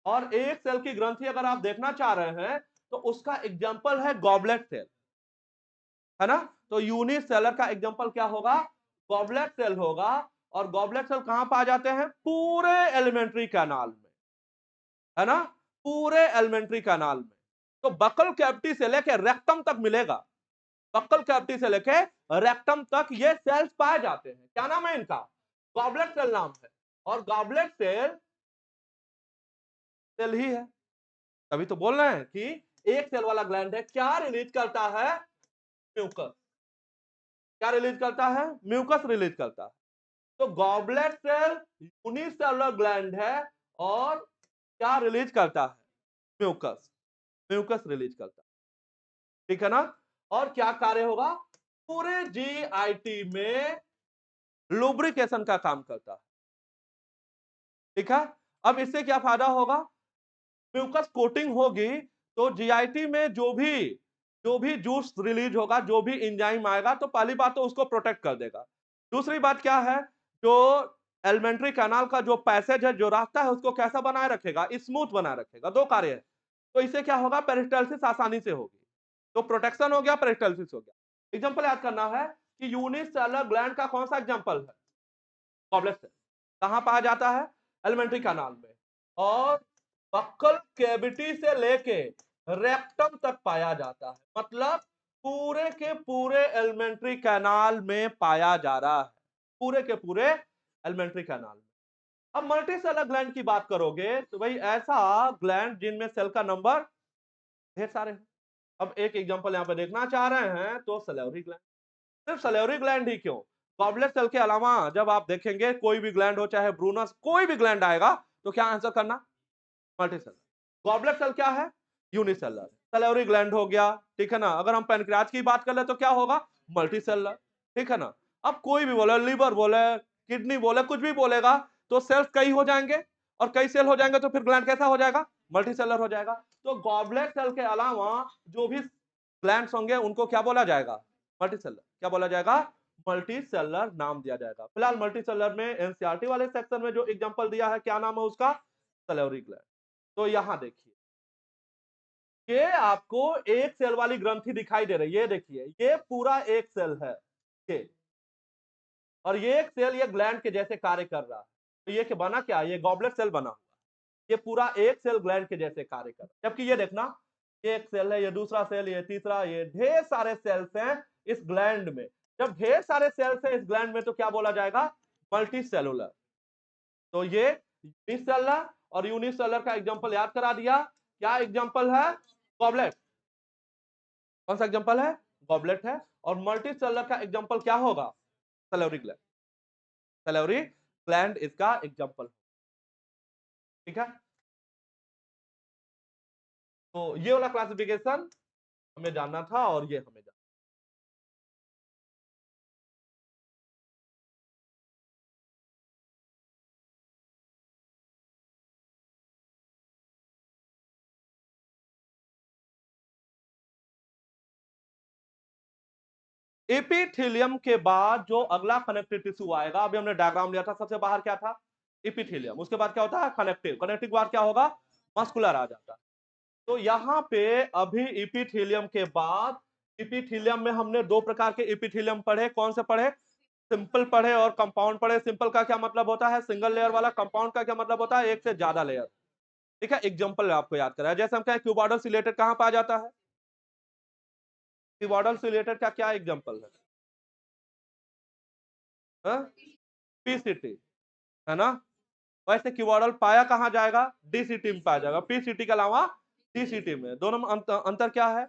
और एक सेल की ग्रंथि अगर आप देखना चाह रहे हैं तो उसका एग्जांपल है गॉबलेट सेल, है ना। तो यूनिसेलर का एग्जांपल क्या होगा? गॉबलेट सेल होगा। और गॉबलेट सेल कहां पाए जाते हैं? पूरे एलिमेंट्री कैनाल में, है ना, पूरे एलिमेंट्री कैनाल में। तो बकल कैविटी से लेकर रेक्टम तक मिलेगा, बक्कल कैविटी से लेके रेक्टम तक ये सेल्स पाए जाते हैं। क्या नाम है इनका? गॉबलेट सेल नाम है। और गॉबलेट सेल सेल ही है, तभी तो बोल रहे हैं कि एक सेल वाला ग्लैंड है। क्या रिलीज करता है? म्यूकस। क्या रिलीज करता है? म्यूकस रिलीज करता है। तो गॉबलेट सेल यूनिसेलुलर ग्लैंड है, और क्या रिलीज करता है? म्यूकस, म्यूकस रिलीज करता है, ठीक है ना। और क्या कार्य होगा? पूरे जीआईटी में लुब्रिकेशन का काम करता है, ठीक है। अब इससे क्या फायदा होगा? म्यूकस कोटिंग होगी तो जीआईटी में जो भी जूस रिलीज होगा, जो भी एंजाइम आएगा, तो पहली बात तो उसको प्रोटेक्ट कर देगा। दूसरी बात क्या है? जो एलिमेंट्री कैनाल का जो पैसेज है, जो रास्ता है, उसको कैसा बनाए रखेगा? स्मूथ बनाए रखेगा। दो कार्य है। तो इससे क्या होगा? पेरिस्टाल्सिस आसानी से होगी। तो प्रोटेक्शन हो गया, पेरिस्टाल्सिस हो गया। एग्जांपल याद करना है कि यूनिसेलुलर ग्लैंड का कौन सा एग्जांपल है? Goblet cell. कहां पाया जाता है? एलिमेंट्री कैनाल में। और बक्कल कैविटी से लेके रेक्टम तक पाया जाता है, मतलब पूरे के पूरे एलिमेंट्री कैनाल में पाया जा रहा है, पूरे के पूरे एलिमेंट्री कैनाल में। अब मल्टी सेलर ग्लैंड की बात करोगे तो भाई ऐसा ग्लैंड जिनमें सेल का नंबर ढेर सारे हैं। अब एक एग्जांपल यहां पे देखना चाह रहे हैं तो सैलिवरी ग्लैंड। सिर्फ सैलिवरी ग्लैंड ही क्यों, गॉबलेट सेल के अलावा जब आप देखेंगे कोई भी ग्लैंड हो, चाहे ब्रूनस, कोई भी ग्लैंड आएगा तो क्या आंसर करना? मल्टीसेलर। गॉबलेट सेल क्या है? यूनिसेलर। सैलिवरी ग्लैंड हो गया, ठीक है ना। अगर हम पैनक्रियाज की बात कर ले तो क्या होगा? मल्टीसेलर, ठीक है ना। अब कोई भी बोले, लिवर बोले, किडनी बोले, कुछ भी बोलेगा, तो सेल्स कई हो जाएंगे, और कई सेल हो जाएंगे तो फिर ग्लैंड कैसा हो जाएगा? मल्टीसेलर हो जाएगा। तो गॉबलेट सेल के अलावा जो भी ग्लैंड्स होंगे उनको क्या बोला जाएगा? मल्टीसेलर। क्या बोला जाएगा? मल्टीसेलर नाम दिया जाएगा। फिलहाल मल्टीसेलर में एनसीईआरटी वाले सेक्शन में जो एग्जांपल दिया है, क्या नाम है उसका? Salivary gland. तो यहां देखिए, ये आपको एक सेल वाली ग्रंथि दिखाई दे रही है, ये देखिए, ये पूरा एक सेल है ये, और ये एक सेल ये ग्लैंड के जैसे कार्य कर रहा है। तो ये क्या बना? क्या ये गॉबलेट सेल बना हुआ, ये पूरा एक सेल ग्लैंड के जैसे कार्य कर रहा है। जबकि ये देखना, ये एक सेल है, ये दूसरा सेल, ये तीसरा, ये ढेर सारे सेल्स हैं इस ग्लैंड में। जब ढेर सारे सेल्स हैं इस ग्लैंड में तो क्या बोला जाएगा? Multi cellular. तो ये यूनिसेलर, और यूनिसेलर का एग्जांपल याद करा दिया। क्या एग्जांपल है? गॉबलेट। कौन सा एग्जांपल है? गॉबलेट है। और मल्टी सेलर का एग्जांपल क्या होगा? Salivary gland. सैलिवरी ग्लैंड इसका एग्जांपल, ठीक है। तो ये वाला क्लासिफिकेशन हमें जानना था, और ये हमें जानना। एपिथेलियम के बाद जो अगला कनेक्टिव टिश्यू आएगा, अभी हमने डायग्राम लिया था, सबसे बाहर क्या था? एपिथेलियम। उसके बाद क्या होता है? कनेक्टिव। कनेक्टिव के बाद क्या होगा? मस्कुलर आ जाता है। तो यहाँ पे अभी एपिथेलियम के बाद, एपिथेलियम में हमने दो प्रकार के एपिथेलियम पढ़े। कौन से पढ़े? सिंपल पढ़े और कंपाउंड पढ़े। सिंपल का क्या मतलब होता है? सिंगल लेयर वाला। कंपाउंड का क्या मतलब होता है? एक से ज्यादा लेयर, ठीक है। एग्जांपल आपको याद करा है, जैसे हम कहें क्यूबॉइडल सिलेटेड कहां पाया जाता है? क्यूबॉइडल सिलेटेड का क्या एग्जांपल है? पीसीटी, है ना। वैसे क्यूबॉइडल पाया कहां जाएगा? डीसीटी में पाया जाएगा। पीसीटी के अलावा डीसीटी में। दोनों में अंतर क्या है?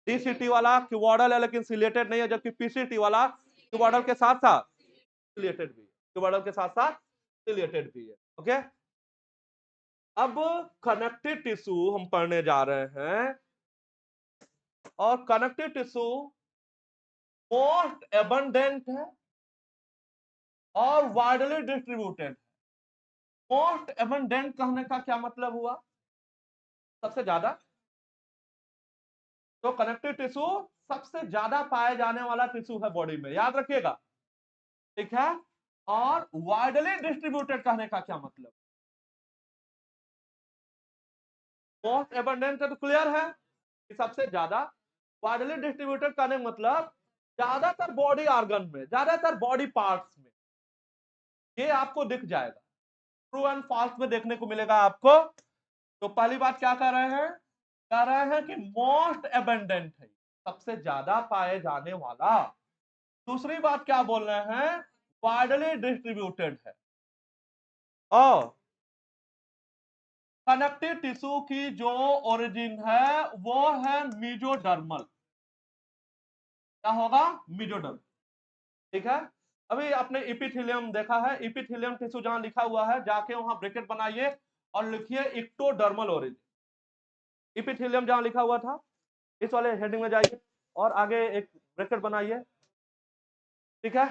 डीसीटी वाला क्यूबॉइडल है लेकिन सिलेटेड नहीं है, जबकि पीसीटी वाला क्यूबॉइडल के साथ साथ सिलेटेड भी है, क्यूबॉइडल के साथ साथ सिलेटेड भी है, ओके। अब कनेक्टिव टिश्यू हम पढ़ने जा रहे हैं, और कनेक्टिव टिश्यू मोस्ट एबंडेंट है और वाइडली डिस्ट्रीब्यूटेड। मोस्ट एबंडेंट कहने का क्या मतलब हुआ? सबसे ज्यादा। तो कनेक्टिव टिश्यू सबसे ज्यादा पाए जाने वाला टिश्यू है बॉडी में, याद रखिएगा, ठीक है। और वाइडली डिस्ट्रीब्यूटेड कहने का क्या मतलब, मोस्ट एबंडेंट है तो क्लियर है कि सबसे ज्यादा। वाइडली डिस्ट्रीब्यूटेड कहने का मतलब ज्यादातर बॉडी ऑर्गन में, ज्यादातर बॉडी पार्ट्स में ये आपको दिख जाएगा, ट्रू एंड फॉल्स में देखने को मिलेगा आपको। तो पहली बात क्या कर रहे हैं, कह रहे हैं कि मोस्ट एबंडेंट है, सबसे ज्यादा पाए जाने वाला। दूसरी बात क्या बोल रहे हैं, वाइडली डिस्ट्रीब्यूटेड है। और कनेक्टिव टिश्यू की जो ओरिजिन है वो है मीजोडर्मल। क्या होगा, मीजोडर्म, ठीक है। अभी आपने इपिथेलियम देखा है, इपिथेलियम टिश्यू जहां लिखा हुआ है जाके वहां ब्रैकेट बनाइए और लिखिए इक्टोडर्मल ओरिजिन। इपिथेलियम जहां लिखा हुआ था इस वाले हेडिंग में जाइए और आगे एक ब्रैकेट बनाइए, ठीक है।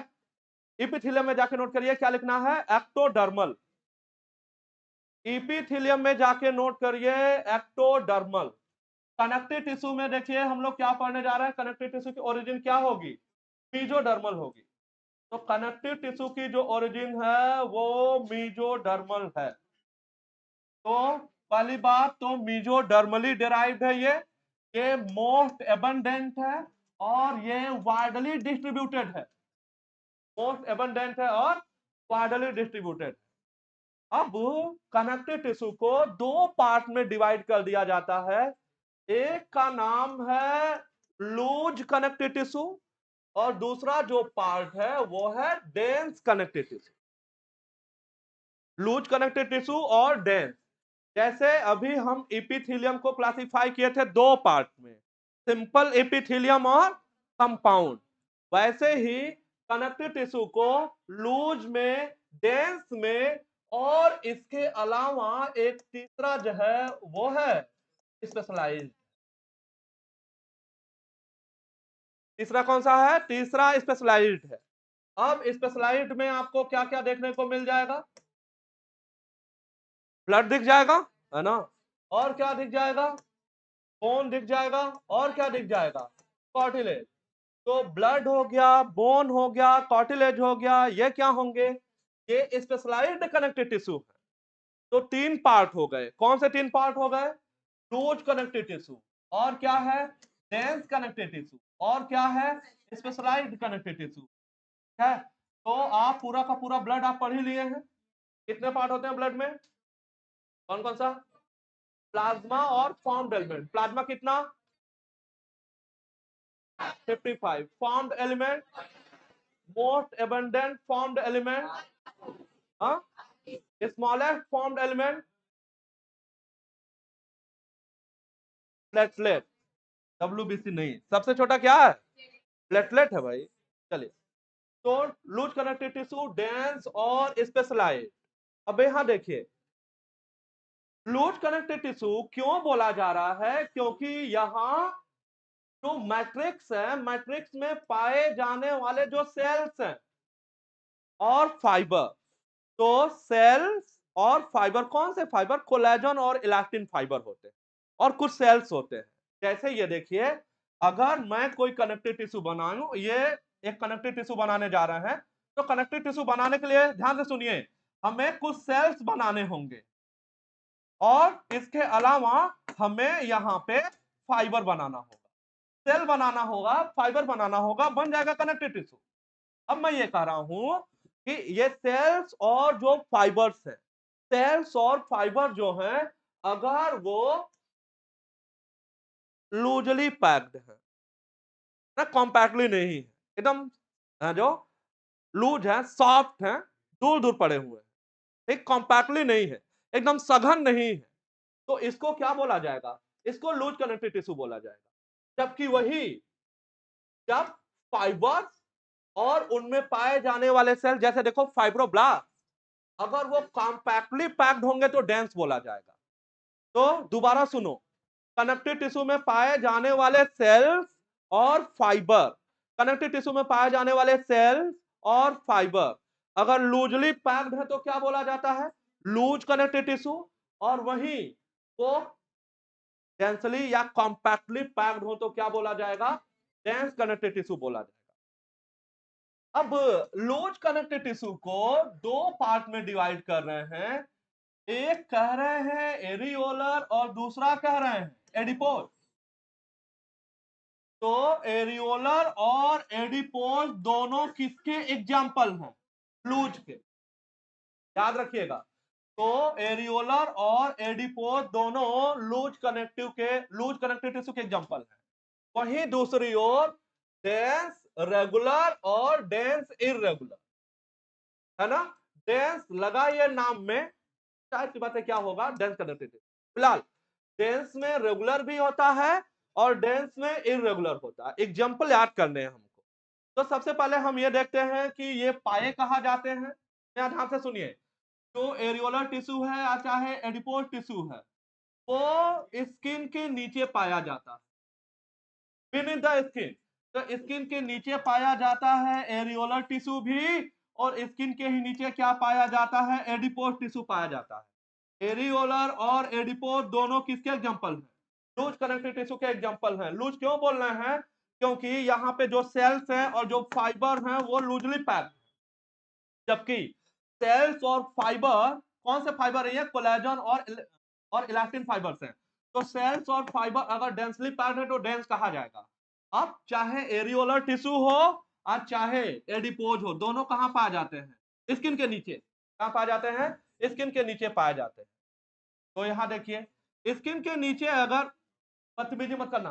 इपिथेलियम में जाके नोट करिए क्या लिखना है, एक्टोडर्मल। इपिथेलियम में जाके नोट करिए एक्टोडर्मल। कनेक्टिव टिश्यू में देखिए हम लोग क्या पढ़ने जा रहे हैं, कनेक्टिव टिश्यू की ओरिजिन क्या होगी, मीजोडर्मल होगी। तो कनेक्टिव टिश्यू की जो ओरिजिन है वो मीजोडर्मल है। तो पहली बात तो मीजोडर्मली डिराइव्ड है, ये मोस्ट एबंडेंट है और ये वाइडली डिस्ट्रीब्यूटेड है, मोस्ट एबंडेंट है और वाइडली डिस्ट्रीब्यूटेड। अब कनेक्टिव टिश्यू को दो पार्ट में डिवाइड कर दिया जाता है, एक का नाम है लूज कनेक्टिव टिश्यू और दूसरा जो पार्ट है वो है dense connective tissue. Loose connective tissue और डेंस, जैसे अभी हम एपिथेलियम को क्लासिफाई किए थे दो पार्ट में, सिंपल एपिथेलियम और कंपाउंड, वैसे ही कनेक्टिव टिश्यू को लूज में, डेंस में और इसके अलावा एक तीसरा जो है वो है स्पेशलाइज्ड। तीसरा कौन सा है, तीसरा स्पेशलाइज्ड है। अब स्पेशलाइज्ड में आपको क्या क्या देखने को मिल जाएगा, ब्लड दिख जाएगा, है ना, और क्या दिख जाएगा, बोन दिख जाएगा, और क्या दिख जाएगा, कार्टिलेज। तो ब्लड हो गया, बोन हो गया, कार्टिलेज हो गया, ये क्या होंगे, ये स्पेशलाइज्ड कनेक्टिव टिश्यू है। तो तीन पार्ट हो गए, कौन से तीन पार्ट हो गए, लूज कनेक्टिव टिश्यू, और क्या है डेंस कनेक्टिव टिश्यू, और क्या है स्पेशलाइज्ड कनेक्टिव टिश्यू, है। तो आप पूरा का पूरा ब्लड आप पढ़ ही लिए हैं, कितने पार्ट होते हैं ब्लड में, कौन कौन सा, प्लाज्मा और फॉर्म्ड एलिमेंट। प्लाज्मा कितना, 55, formed element, most abundant formed element, smallest formed element platelet, WBC नहीं, सबसे छोटा क्या है, प्लेटलेट है भाई। चलिए, तो लूज कनेक्टिव टिश्यू, डेंस और स्पेशलाइज्ड। अब यहां देखिए लूज कनेक्टिव टिश्यू क्यों बोला जा रहा है, क्योंकि यहां जो मैट्रिक्स है, मैट्रिक्स में पाए जाने वाले जो सेल्स हैं और फाइबर, तो सेल्स और फाइबर, कौन से फाइबर, कोलेजन और इलास्टिन फाइबर होते हैं और कुछ सेल्स होते हैं। जैसे ये देखिए, अगर मैं कोई कनेक्टिव टिश्यू बनाऊं, ये एक कनेक्टिव टिश्यू बनाने जा रहे हैं, तो कनेक्टिव टिश्यू बनाने के लिए ध्यान से सुनिए, हमें कुछ सेल्स बनाने होंगे और इसके अलावा हमें यहाँ पे फाइबर बनाना होगा, सेल बनाना होगा, फाइबर बनाना होगा, बन जाएगा कनेक्टिव टिश्यू। अब मैं ये कह रहा हूं कि ये सेल्स और जो फाइबर्स है, सेल्स और फाइबर जो हैं अगर वो लूजली पैक्ड है ना, कॉम्पैक्टली नहीं है, एकदम जो लूज है, सॉफ्ट है, दूर दूर पड़े हुए हैं, एक कॉम्पैक्टली नहीं है, एकदम सघन नहीं है, तो इसको क्या बोला जाएगा, इसको लूज कनेक्टिव टिश्यू बोला जाएगा। जबकि वही जब फाइबर्स और उनमें पाए जाने वाले सेल, जैसे देखो फाइब्रोब्लास्ट, अगर वो कॉम्पैक्टली पैक्ड होंगे तो डेंस बोला जाएगा। तो दोबारा सुनो, कनेक्टिव टिश्यू में पाए जाने वाले सेल्स और फाइबर, कनेक्टिव टिश्यू में पाए जाने वाले सेल्स और फाइबर अगर लूजली पैक्ड है तो क्या बोला जाता है, लूज कनेक्टिव टिश्यू। और वहीं वो डेंसली या कॉम्पैक्टली पैक्ड हो तो क्या बोला जाएगा? डेंस कनेक्टिव टिश्यू बोला जाएगा। अब लूज कनेक्टिव टिश्यू को दो पार्ट में डिवाइड कर रहे हैं, एक कह रहे हैं एरियोलर और दूसरा कह रहे हैं एडिपोज। तो एरियोलर और एडिपोज दोनों किसके एग्जाम्पल हैं? लूज के, याद रखिएगा। तो एरियोलर और एडिपोज दोनों लूज कनेक्टिव टिश्यू के एग्जांपल हैं। वहीं दूसरी ओर डेंस रेगुलर और डेंस इररेगुलर, है ना? डेंस लगा ये नाम में, शायद की बात है क्या होगा डेंस कनेक्टिव टिश्यू। फिलहाल डेंस में रेगुलर भी होता है और डेंस में इररेगुलर होता है। एग्जाम्पल याद करने हैं हमको। तो सबसे पहले हम ये देखते हैं कि ये पाए कहा जाते हैं। यहाँ ध्यान से सुनिए, जो एरियोलर टिश्यू है या चाहे एडिपोज टिश्यू है, वो स्किन के नीचे पाया जाता है, बिनीथ द स्किन। तो स्किन के नीचे पाया जाता है एरियोलर टिश्यू भी, और स्किन के ही नीचे क्या पाया जाता है? एडिपोज टिश्यू पाया जाता है। एरियोलर और एडिपोज दोनों किसके एग्जांपल हैं? लूज कनेक्टिव टिश्यू के एग्जांपल हैं। लूज क्यों बोल रहे हैं? क्योंकि यहाँ पे जो सेल्स हैं और जो फाइबर हैं वो लूजली पैक्ड, जबकि सेल्स और फाइबर, कौन से फाइबर है ये? कोलेजन और इलास्टिन फाइबर्स हैं। तो सेल्स और फाइबर अगर डेंसली पैक्ड है तो डेंस कहा जाएगा। अब चाहे एरियोलर टिश्यू हो और चाहे एडिपोज हो, दोनों कहां पाए जाते हैं? स्किन के नीचे। कहां पाए जाते हैं? स्किन के नीचे पाए जाते हैं। तो यहां देखिए, स्किन के नीचे अगर, बदतमीजी मत करना,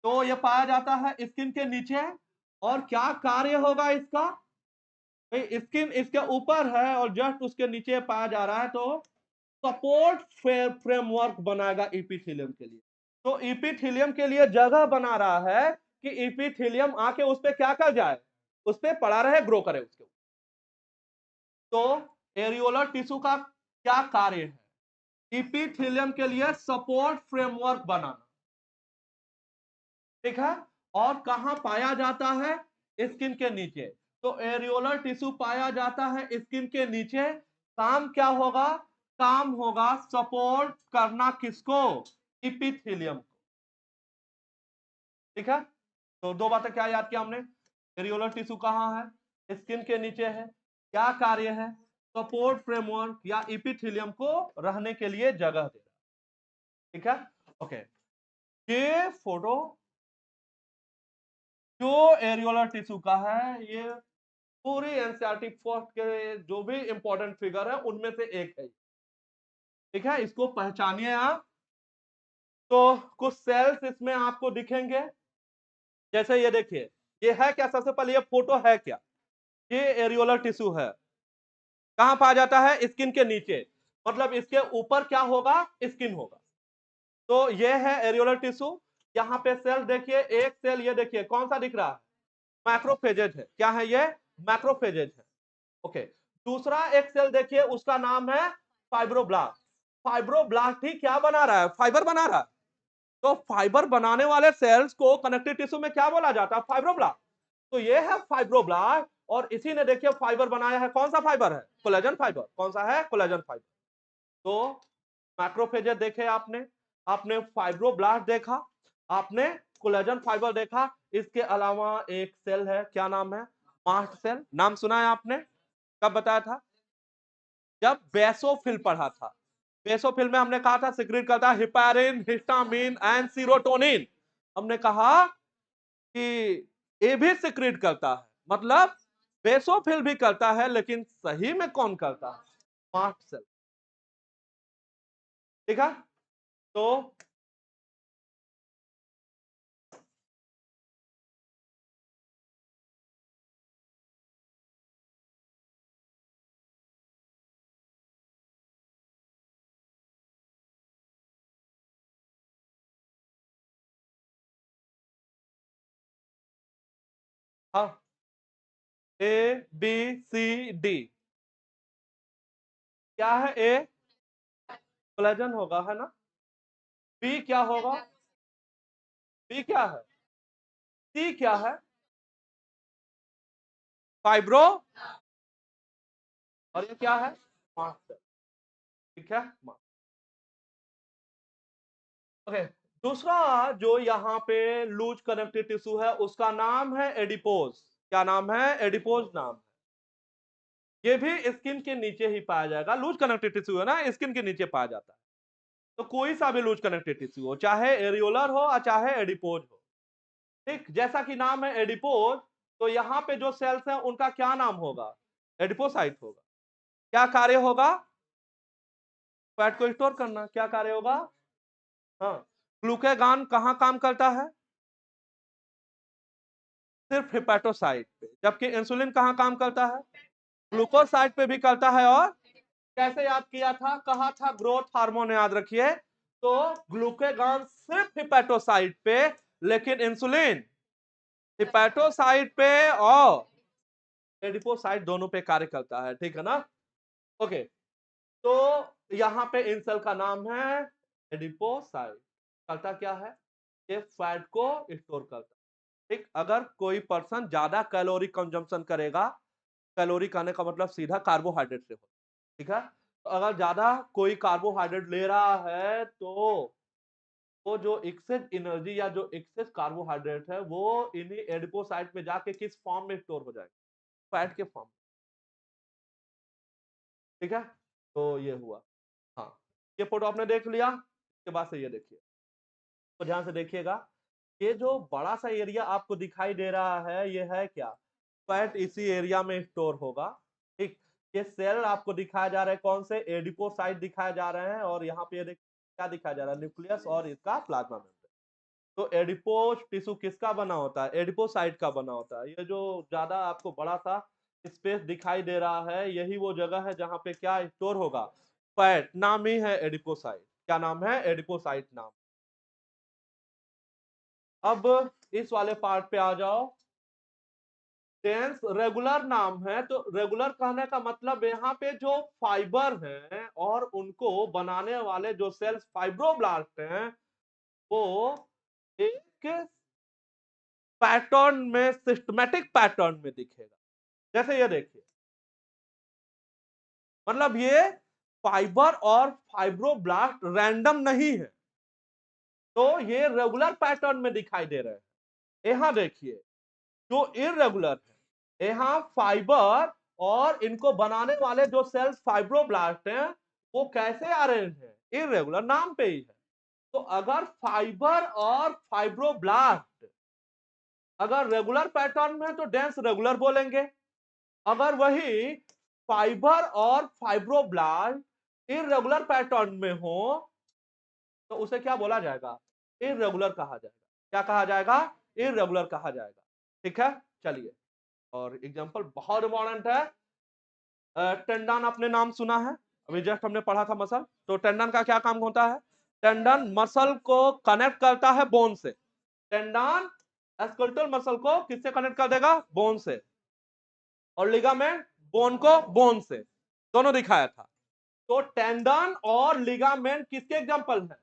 तो यह पाया जाता है स्किन के नीचे। और क्या कार्य होगा इसका? स्किन इसके ऊपर है और जस्ट उसके नीचे पाया जा रहा है, तो सपोर्ट फ्रेमवर्क बनाएगा इपिथेलियम के लिए। तो इपिथेलियम के लिए जगह बना रहा है कि इपिथेलियम आके उस पर क्या कर जाए? उस पर पड़ा रहे, ग्रो करे उसके ऊपर। तो एरियोलर टिश्यू का क्या कार्य है? इपिथेलियम के लिए सपोर्ट फ्रेमवर्क बनाना, ठीक है। और कहां पाया जाता है? स्किन के नीचे। तो एरियोलर टिश्यू पाया जाता है स्किन के नीचे। काम क्या होगा? काम होगा सपोर्ट करना किसको? इपिथेलियम को, ठीक है। तो दो बातें क्या याद किया हमने? एरियोलर टिश्यू कहां है? स्किन के नीचे है। क्या कार्य है? सपोर्ट फ्रेमवर्क या इपिथेलियम को रहने के लिए जगह देना, ठीक है। ओके, ये फोटो जो एरियोलर टिश्यू का है, ये पूरी एनसीईआरटी फर्स्ट के जो भी इंपॉर्टेंट फिगर है उनमें से एक है, ठीक है। इसको पहचानिए आप। तो कुछ सेल्स इसमें आपको दिखेंगे, जैसे ये देखिए, ये है क्या? सबसे पहले ये फोटो है क्या? ये एरियोलर टिश्यू है। कहां पाया जाता है? स्किन के नीचे। मतलब इसके ऊपर क्या होगा? स्किन होगा। तो ये है एरियोलर टिश्यू। यहाँ पे सेल देखिए, एक सेल ये देखिए कौन सा दिख रहा है? मैक्रोफेजेज है। क्या है ये? मैक्रोफेजेज है। ओके, दूसरा एक सेल देखिए, उसका नाम है फाइब्रोब्लास्ट। फाइब्रोब्लास्ट ही क्या बना रहा है? फाइबर बना रहा है। तो फाइबर बनाने वाले सेल्स को कनेक्टिव टिश्यू में क्या बोला जाता है? फाइब्रोब्लास्ट। तो ये है फाइब्रोब्लास्ट, और इसी ने देखिए फाइबर बनाया है। कौन सा फाइबर है? Collagen fibre. कौन सा है? Collagen fibre. तो मैक्रोफेजेज देखे आपने, आपने फाइब्रोब्लास्ट देखा, आपने कोलेजन फाइबर देखा। इसके अलावा एक सेल है, क्या नाम है? Mast cell. नाम सुना है आपने? कब बताया था? जब बेसोफिल पढ़ा था। बेसोफिल में हमने कहा था सिक्रीट करता है हिस्टामिन, हिस्टामिन एंड सीरोटोनिन। हमने कहा कि ये भी सिक्रीट करता है, मतलब बेसोफिल भी करता है, लेकिन सही में कौन करता है? मास्ट सेल, ठीक है। तो हाँ, ए बी सी डी। क्या है? ए कोलेजन होगा, है ना। बी क्या होगा? बी क्या है? सी क्या है? फाइब्रो। और ये क्या है? मास्ट सेल, ठीक है। ओके, दूसरा जो यहाँ पे लूज कनेक्टिव टिश्यू है उसका नाम है एडिपोज। क्या नाम है? एडिपोज नाम। ये भी स्किन के नीचे ही पाया जाएगा। लूज कनेक्टिव टिश्यू है ना, स्किन के नीचे पाया जाता है। तो कोई सा भी लूज कनेक्टिव टिश्यू हो, चाहे एरियोलर हो या चाहे एडिपोज हो, ठीक। जैसा कि नाम है एडिपोज, तो यहाँ पे जो सेल्स हैं उनका क्या नाम होगा? एडिपोसाइट होगा। क्या कार्य होगा? फैट को स्टोर करना। क्या कार्य होगा? हाँ। ग्लूकागॉन कहाँ काम करता है? सिर्फ हेपेटोसाइट पे। जबकि इंसुलिन कहाँ काम करता है? ग्लूकोसाइट पे भी करता है। और कैसे याद किया था? कहा था ग्रोथ हार्मोन, याद रखिए। तो ग्लूकागॉन सिर्फ हेपेटोसाइट पे, लेकिन इंसुलिन हेपेटोसाइट पे और एडिपोसाइट दोनों पे कार्य करता है, ठीक है ना। ओके, तो यहाँ पे इन सेल का नाम है एडिपोसाइट। करता क्या है? ये फैट को स्टोर करता है, ठीक। अगर कोई पर्सन ज्यादा कैलोरी कंजम्पशन करेगा, कैलोरी खाने का मतलब सीधा कार्बोहाइड्रेट से हो, ठीक है। तो अगर ज्यादा कोई कार्बोहाइड्रेट ले रहा है तो वो जो एक्सेस एनर्जी या जो एक्सेस कार्बोहाइड्रेट है वो इन्हीं एडिपोसाइट में जाके किस फॉर्म में स्टोर हो जाएगा? फैट के फॉर्म, ठीक है। तो ये हुआ। हाँ, ये फोटो आपने देख लिया। इसके बाद से ये देखिए, तो ध्यान से देखिएगा। ये जो बड़ा सा एरिया आपको दिखाई दे रहा है, ये है क्या? फैट इसी एरिया में स्टोर होगा, ठीक। ये सेल आपको दिखाया जा रहा है, कौन से? एडिपोसाइट दिखाए जा रहे हैं। और यहाँ पे देखिए क्या दिखाया जा रहा है? न्यूक्लियस और इसका प्लाज्मा मेम्ब्रेन। तो एडिपोस टिश्यू किसका बना होता है? एडिपोसाइट का बना होता है। ये जो ज्यादा आपको बड़ा सा स्पेस दिखाई दे रहा है, यही वो जगह है जहां पे क्या स्टोर होगा? फैट। नाम ही है एडिपोसाइट। क्या नाम है? एडिपोसाइट नाम। अब इस वाले पार्ट पे आ जाओ। डेंस रेगुलर नाम है, तो रेगुलर कहने का मतलब यहाँ पे जो फाइबर हैं और उनको बनाने वाले जो सेल्स फाइब्रोब्लास्ट हैं, वो एक पैटर्न में, सिस्टमैटिक पैटर्न में दिखेगा। जैसे ये देखिए, मतलब ये फाइबर और फाइब्रोब्लास्ट रैंडम नहीं है, तो ये रेगुलर पैटर्न में दिखाई दे रहे हैं। यहां देखिए, जो इररेगुलर है, यहां फाइबर और इनको बनाने वाले जो सेल्स फाइब्रोब्लास्ट हैं, वो कैसे अरेंज है? इररेगुलर, नाम पे ही है। तो अगर फाइबर और फाइब्रोब्लास्ट अगर रेगुलर पैटर्न में है तो डेंस रेगुलर बोलेंगे। अगर वही फाइबर और फाइब्रोब्लास्ट इररेगुलर पैटर्न में हो तो उसे क्या बोला जाएगा? इररेगुलर कहा जाएगा। क्या कहा जाएगा? इररेगुलर कहा जाएगा, ठीक है। चलिए, और एग्जांपल बहुत इंपॉर्टेंट है। टेंडन आपने नाम सुना है, अभी जस्ट हमने पढ़ा था मसल। तो टेंडन का क्या काम होता है? टेंडन मसल को कनेक्ट करता है बोन से। टेंडन स्केलेटल मसल को किससे कनेक्ट कर देगा? बोन से। और लिगामेंट बोन को बोन से, दोनों दिखाया था। तो टेंडन और लिगामेंट किसके एग्जांपल है?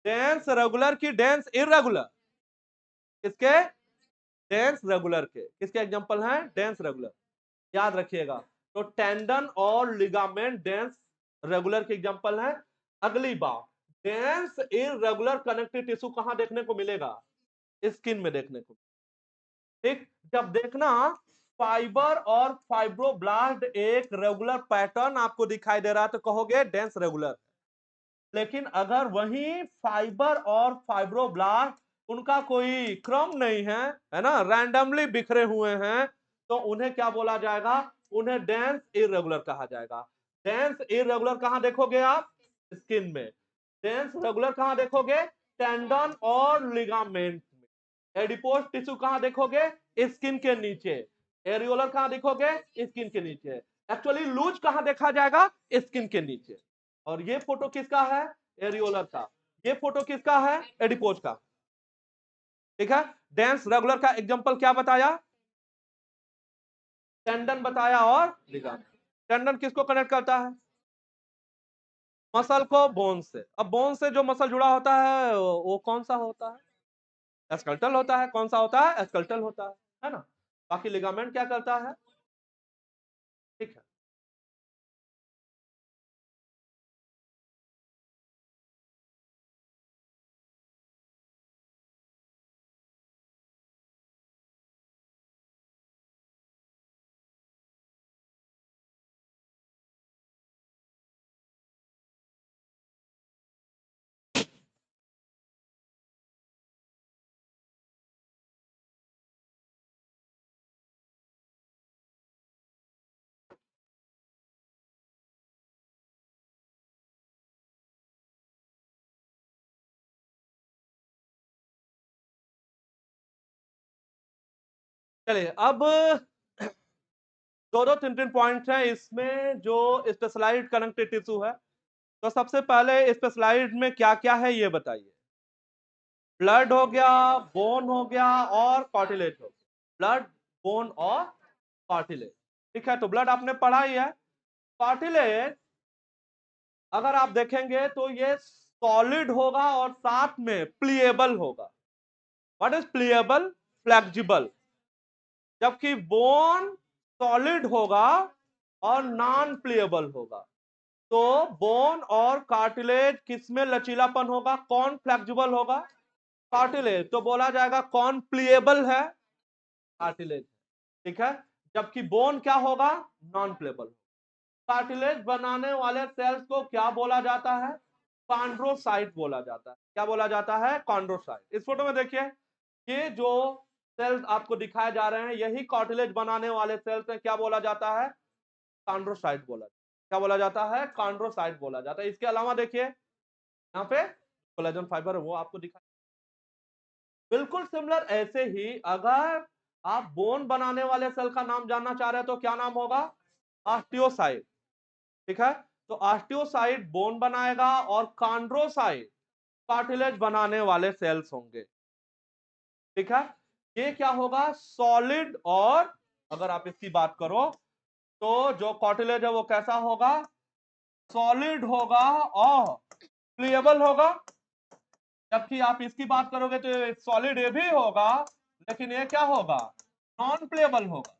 डेंस रेगुलर की डेंस इररेगुलर। किसके? डेंस रेगुलर के। किसके एग्जांपल हैं? Dense regular. याद रखिएगा। तो टेंडन और लिगामेंट डेंस रेगुलर के एग्जांपल हैं। अगली बात, डेंस इररेगुलर कनेक्टिव टिश्यू कहां देखने को मिलेगा? स्किन में देखने को, ठीक। जब देखना फाइबर और फाइब्रोब्लास्ट एक रेगुलर पैटर्न आपको दिखाई दे रहा है तो कहोगे डेंस रेगुलर। लेकिन अगर वही फाइबर और फाइब्रोब्लास्ट उनका कोई क्रम नहीं है, है ना, रैंडमली बिखरे हुए हैं, तो उन्हें क्या बोला जाएगा? उन्हें डेंस इररेगुलर कहा जाएगा। डेंस इररेगुलर कहां देखोगे आप? स्किन में। डेंस रेगुलर कहां देखोगे? टेंडन और लिगामेंट में। एडिपोज टिश्यू कहां देखोगे? स्किन के नीचे। एरियोलर कहां देखोगे? स्किन के नीचे। एक्चुअली लूज कहां देखा जाएगा? स्किन के नीचे। और ये फोटो किसका है? एरियोलर का। ये फोटो किसका है? एडिपोज का, ठीक है। डेंस रेगुलर का एग्जांपल क्या बताया? टेंडन बताया और लिगामेंट। टेंडन किसको कनेक्ट करता है? मसल को बोन से। अब बोन से जो मसल जुड़ा होता है वो कौन सा होता है? स्केलेटल होता है। कौन सा होता है? स्केलेटल होता है ना। बाकी लिगामेंट क्या करता है? ठीक है। चलिए अब दो दो तीन तीन पॉइंट्स हैं इसमें जो स्पेशलाइज्ड कनेक्टिव टिश्यू है। तो सबसे पहले स्पेशलाइज्ड में क्या क्या है ये बताइए। ब्लड हो गया, बोन हो गया और कार्टिलेज हो गया। ब्लड, बोन और कार्टिलेज। ठीक है, तो ब्लड आपने पढ़ा ही है। कार्टिलेज अगर आप देखेंगे तो ये सॉलिड होगा और साथ में प्लीएबल होगा। What is pliable? फ्लेक्सिबल। जबकि बोन सॉलिड होगा और नॉन प्लीएबल होगा। तो बोन और कार्टिलेज किसमें लचीलापन होगा? कौन फ्लेक्सिबल होगा? कार्टिलेज। तो बोला जाएगा कौन प्लीएबल है? कार्टिलेज। ठीक है, जबकि बोन क्या होगा? Non pliable. कार्टिलेज बनाने वाले सेल्स को क्या बोला जाता है? कॉन्ड्रोसाइट बोला जाता है। क्या बोला जाता है? कॉन्ड्रोसाइट। इस फोटो में देखिए, ये जो सेल्स आपको दिखाए जा रहे हैं यही कार्टिलेज बनाने वाले सेल्स हैं। क्या बोला जाता है? कॉन्ड्रोसाइट बोला। क्या बोला जाता है? कॉन्ड्रोसाइट बोला जाता है। इसके अलावा देखिए यहाँ पे कोलेजन फाइबर है वो आपको दिखा। बिल्कुल सिमिलर ऐसे ही अगर आप बोन बनाने वाले सेल का नाम जानना चाह रहे हैं तो क्या नाम होगा? ऑस्टियोसाइट। ठीक है, तो ऑस्टियोसाइट बोन बनाएगा और कॉन्ड्रोसाइट कार्टिलेज बनाने वाले सेल्स होंगे। ठीक है, ये क्या होगा? सॉलिड। और अगर आप इसकी बात करो तो जो कार्टिलेज है वो कैसा होगा? सॉलिड होगा और प्लीएबल होगा। जबकि आप इसकी बात करोगे तो सॉलिड ये भी होगा लेकिन ये क्या होगा? नॉन प्लीएबल होगा।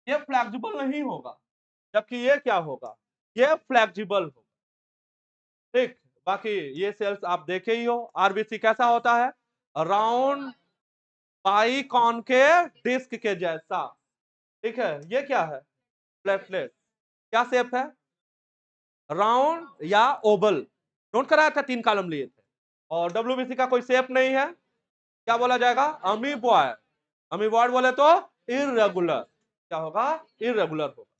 ये फ्लेक्सिबल नहीं होगा। जबकि ये क्या होगा? ये फ्लेक्सिबल होगा। ठीक, बाकी ये सेल्स आप देखे ही हो। आरबीसी कैसा होता है? राउंड बाई कॉनकेव डिस्क के जैसा। ठीक है, ये क्या है? प्लेटलेट। क्या शेप है? राउंड या ओवल। नोट कराया था, 3 कॉलम लिए थे। और डब्ल्यूबीसी का कोई शेप नहीं है। क्या बोला जाएगा? अमीबॉयड। अमीबॉयड बोले तो इररेगुलर। क्या होगा? इररेगुलर होगा।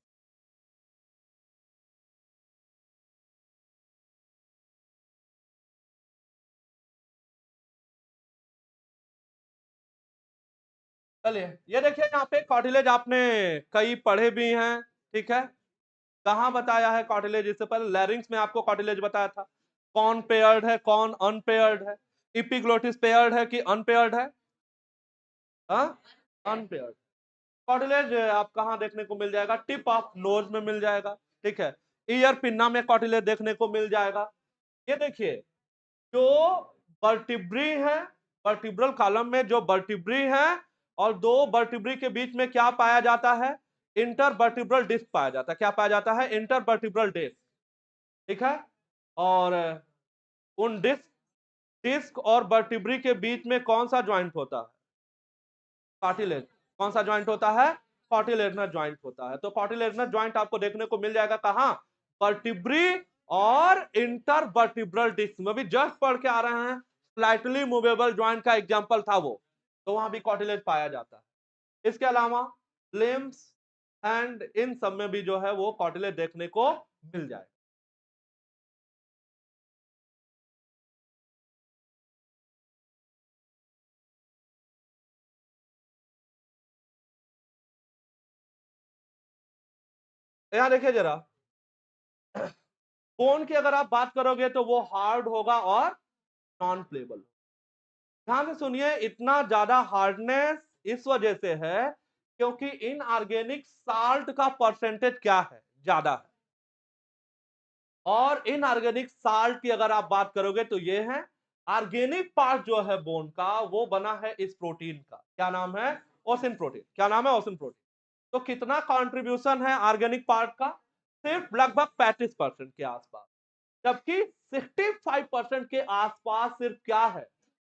चलिए ये देखिए यहाँ पे कार्टिलेज आपने कई पढ़े भी हैं। ठीक है, कहाँ बताया है कार्टिलेज? इससे पहले लैरिंग्स में आपको कार्टिलेज बताया था। कौन पेयर्ड है, कौन अनपेयर्ड है? इपिग्लोटिस पेयर्ड है कि अनपेयर्ड है? अनपेयर्ड। कार्टिलेज आप कहाँ देखने को मिल जाएगा? टिप ऑफ नोज में मिल जाएगा। ठीक है, ईयर पिन्ना में कार्टिलेज देखने को मिल जाएगा। ये देखिए जो वर्टिब्री है, वर्टिब्रल कॉलम में जो वर्टिब्री है और दो वर्टिब्री के बीच में क्या पाया जाता है? इंटरवर्टिब्रल डिस्क पाया जाता है। क्या पाया जाता है? Intervertebral disc. ठीक है, और उन डिस्क डिस्क और वर्टिब्री के बीच में कौन सा ज्वाइंट होता है? कार्टिलेज। कौन सा ज्वाइंट होता है? कार्टिलेजनस ज्वाइंट होता है। तो कार्टिलेजनस ज्वाइंट आपको देखने को मिल जाएगा कहां? वर्टिब्री और इंटरवर्टिब्रल डिस्क में। भी जस्ट पढ़ के आ रहे हैं, स्लाइटली मूवेबल ज्वाइंट का एग्जांपल था वो, तो वहां भी कार्टिलेज पाया जाता है। इसके अलावा लिम्स एंड इन सब में भी जो है वो कार्टिलेज देखने को मिल जाए। यहां देखिए जरा, बोन की अगर आप बात करोगे तो वो हार्ड होगा और नॉन प्लेबल। ध्यान से सुनिए, इतना ज्यादा हार्डनेस इस वजह से है क्योंकि इनऑर्गेनिक साल्ट का परसेंटेज क्या है? ज्यादा है। और इनऑर्गेनिक साल्ट की अगर आप बात करोगे तो ये है ऑर्गेनिक पार्ट जो है बोन का वो बना है इस प्रोटीन का। क्या नाम है? ओसिन प्रोटीन। क्या नाम है? ओसिन प्रोटीन। तो कितना कंट्रीब्यूशन है ऑर्गेनिक पार्ट का? सिर्फ लगभग 35% के आसपास। जबकि 65% के आसपास सिर्फ क्या है?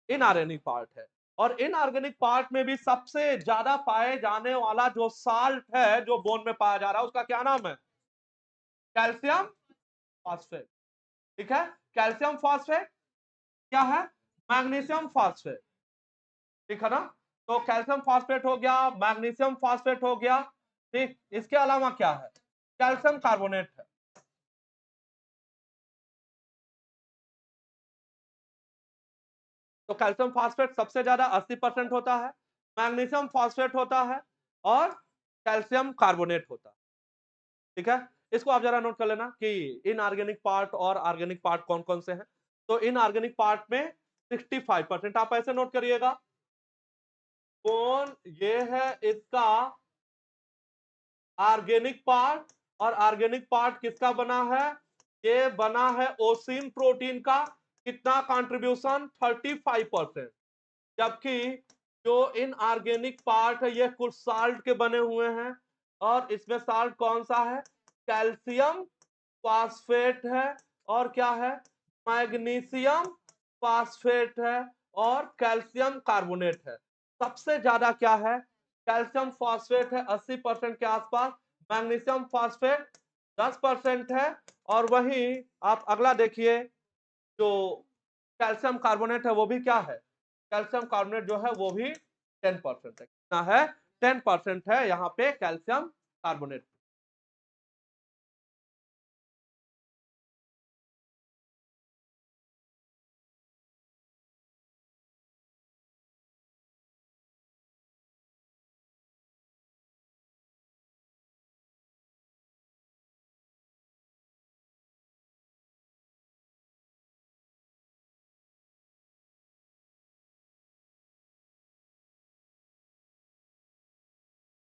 इनऑर्गेनिक पार्ट है। और इनऑर्गेनिक पार्ट में भी सबसे ज्यादा पाए जाने वाला जो साल्ट है जो बोन में पाया जा रहा है उसका क्या नाम है? Calcium phosphate. ठीक है, कैल्शियम फॉस्फेट। क्या है? Magnesium phosphate. ठीक है ना? तो कैल्शियम फॉस्फेट हो गया, मैग्नीशियम फॉस्फेट हो गया। ठीक, इसके अलावा क्या है? कैल्शियम कार्बोनेट है। तो कैल्शियम फॉस्फेट सबसे ज्यादा 80% होता है। मैग्नीशियम फॉस्फेट होता है और कैल्शियम कार्बोनेट होता है। ठीक है, इसको आप जरा नोट कर लेना कि इनऑर्गेनिक पार्ट और ऑर्गेनिक पार्ट कौन कौन से हैं। तो इनऑर्गेनिक पार्ट में 65% आप ऐसे नोट करिएगा। कौन ये है इसका ऑर्गेनिक पार्ट, और ऑर्गेनिक पार्ट किसका बना है? ये बना है ओसिन प्रोटीन का। कितना कंट्रीब्यूशन? 35%। जबकि जो इनऑर्गेनिक पार्ट है ये कुछ साल्ट के बने हुए हैं, और इसमें साल्ट कौन सा है? कैल्शियम फॉस्फेट है, और क्या है? मैग्नीशियम फॉस्फेट है, और कैल्शियम कार्बोनेट है। सबसे ज्यादा क्या है? कैल्शियम फॉस्फेट है 80% के आसपास, मैग्नीशियम फॉस्फेट 10% है, और वहीं आप अगला देखिए, जो कैल्शियम कार्बोनेट है वो भी क्या है? कैल्शियम कार्बोनेट जो है वो भी 10% है। कितना है? 10% है यहाँ पे कैल्शियम कार्बोनेट।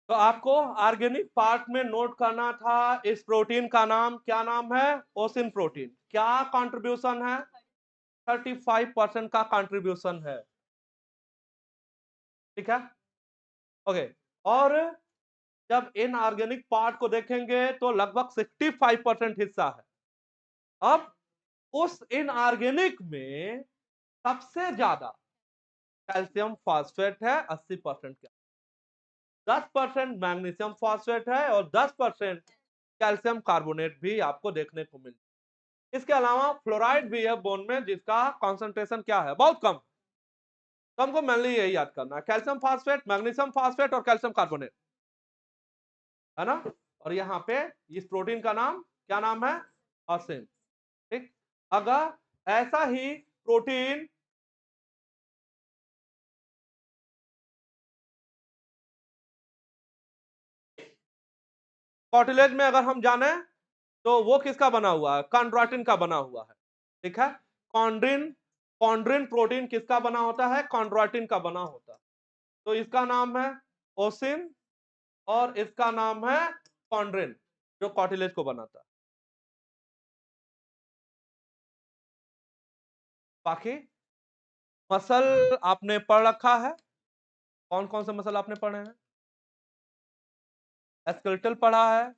तो आपको ऑर्गेनिक पार्ट में नोट करना था इस प्रोटीन का नाम, क्या नाम है? ओसिन प्रोटीन। क्या कंट्रीब्यूशन है? 35% का कंट्रीब्यूशन है। ठीक है, ओके। और जब इनऑर्गेनिक पार्ट को देखेंगे तो लगभग 65% हिस्सा है। अब उस इनऑर्गेनिक में सबसे ज्यादा कैल्शियम फॉस्फेट है 80% का, 10% मैग्नीशियम फॉस्फेट है, और 10% कैल्शियम कार्बोनेट भी आपको देखने को मिलता है। इसके अलावा फ्लोराइड भी है बोन में, जिसका कॉन्सेंट्रेशन क्या है? बहुत कम। तो हमको मेनली यही याद करना है, कैल्शियम फॉस्फेट, मैग्नीशियम फॉस्फेट और कैल्शियम कार्बोनेट, है ना। और यहाँ पे इस प्रोटीन का नाम क्या नाम है? ऑसिन। ठीक, अगर ऐसा ही प्रोटीन कार्टिलेज में अगर हम जाने तो वो किसका बना हुआ है? कॉन्ड्राइटिन का बना हुआ है। ठीक है, कॉन्ड्रिन, कॉन्ड्रिन प्रोटीन किसका बना होता है? कॉन्ड्राइटिन का बना होता है। तो इसका नाम है ओसिन, और इसका नाम है कॉन्ड्रिन, जो कार्टिलेज को बनाता है। बाकी मसल आपने पढ़ रखा है। कौन कौन से मसल आपने पढ़े हैं? स्केलेटल पढ़ा है,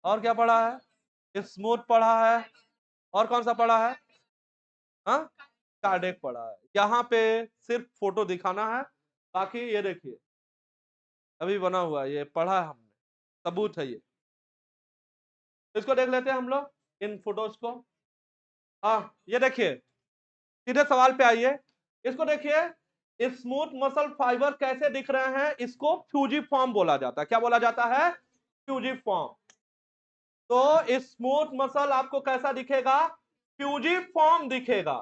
और क्या पढ़ा है? स्मूथ पढ़ा है, और कौन सा पढ़ा है? हाँ, कार्डियक पढ़ा है। यहाँ पे सिर्फ फोटो दिखाना है, बाकी ये देखिए अभी बना हुआ है, ये पढ़ा है हमने, सबूत है ये। इसको देख लेते हैं हम लोग, इन फोटोज को। हाँ, ये देखिए, सीधे सवाल पे आइए। इसको देखिए, स्मूथ मसल फाइबर कैसे दिख रहे हैं? इसको फ्यूजिफॉर्म बोला जाता है। क्या बोला जाता है? फ्यूजिफॉर्म। तो स्मूथ मसल आपको कैसा दिखेगा? फ्यूजिफॉर्म दिखेगा।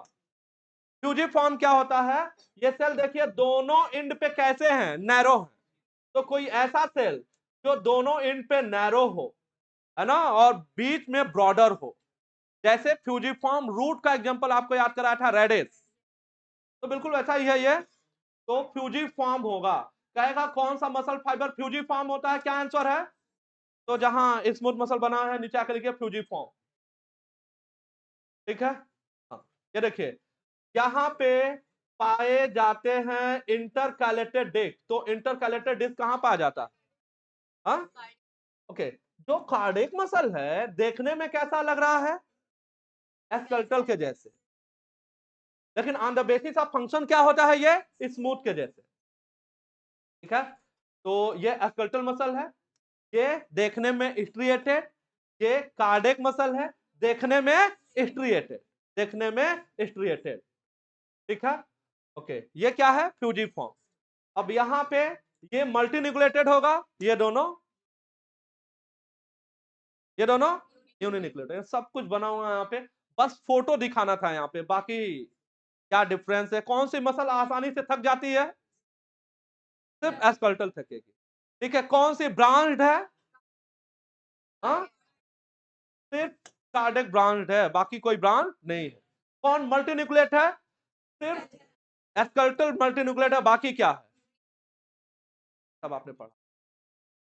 फ्यूजिफॉर्म क्या होता है? ये सेल देखिए दोनों एंड पे कैसे हैं? नैरो है। तो कोई ऐसा सेल जो दोनों एंड पे नैरो हो, है ना, और बीच में ब्रॉडर हो, जैसे फ्यूजिफॉर्म रूट का एग्जांपल आपको याद कराया था, रेडिस, तो बिल्कुल वैसा ही है ये। तो फ्यूजिफॉर्म होगा। कहेगा कौन सा मसल फाइबर फ्यूजिफॉर्म होता है? क्या आंसर है? तो जहां स्मूथ मसल बना है नीचे आकर लिखिए फ्यूजिफॉर्म। ठीक है, हाँ, ये देखिए यहां पे पाए जाते हैं इंटरकैलेटेड डिस्क। तो इंटरकैलेटेड डिस्क कहां पाया जाता है? हाँ, ओके। जो कार्डियक मसल है देखने में कैसा लग रहा है? स्केलेटल के जैसे, लेकिन on the basis of function क्या होता है? ये स्मूथ के जैसे। ठीक है, तो ये स्केलेटल मसल है, ये देखने में स्ट्रिएटेड। ये कार्डियक मसल है, देखने में स्ट्रिएटेड, देखने में स्ट्रिएटेड। ठीक है, ओके। ये क्या है? फ्यूजिफॉर्म। अब यहां पे ये मल्टीन्यूक्लिएटेड होगा, ये दोनों यूनिन्यूक्लिएटेड। सब कुछ बना हुआ है यहाँ पे, बस फोटो दिखाना था यहाँ पे। बाकी क्या डिफरेंस है? कौन सी मसल आसानी से थक जाती है? सिर्फ एस्कल्टल थकेगी। ठीक है, कौन सी ब्रांच है? हाँ, सिर्फ कार्डियक ब्रांच है, बाकी कोई ब्रांच नहीं है। कौन मल्टीन्यूक्लिएट है? सिर्फ एस्कल्टल मल्टीन्यूक्लिएट है, बाकी क्या है? सब आपने पढ़ा,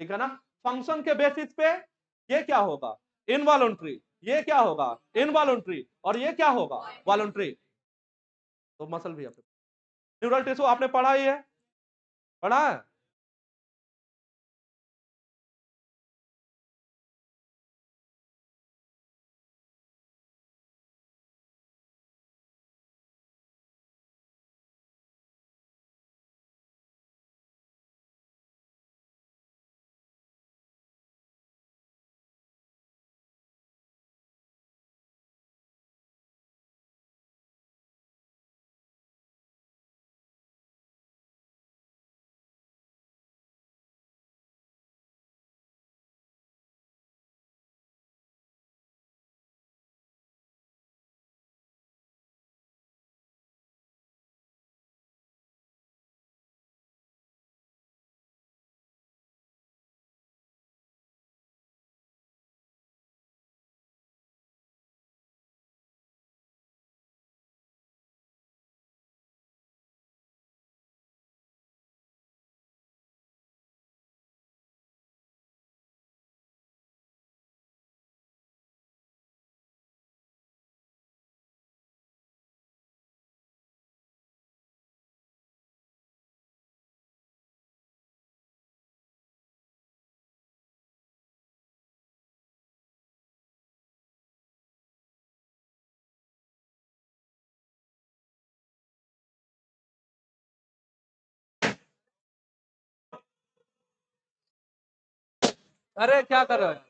ठीक है ना। फंक्शन के बेसिस पे ये क्या होगा? इनवॉलंटरी। ये क्या होगा? इनवॉलंटरी। और ये क्या होगा? वॉलंटरी। तो मसल भी आपने, न्यूरल टिश्यू आपने पढ़ा ही है, पढ़ा है। अरे क्या कर रहे हो?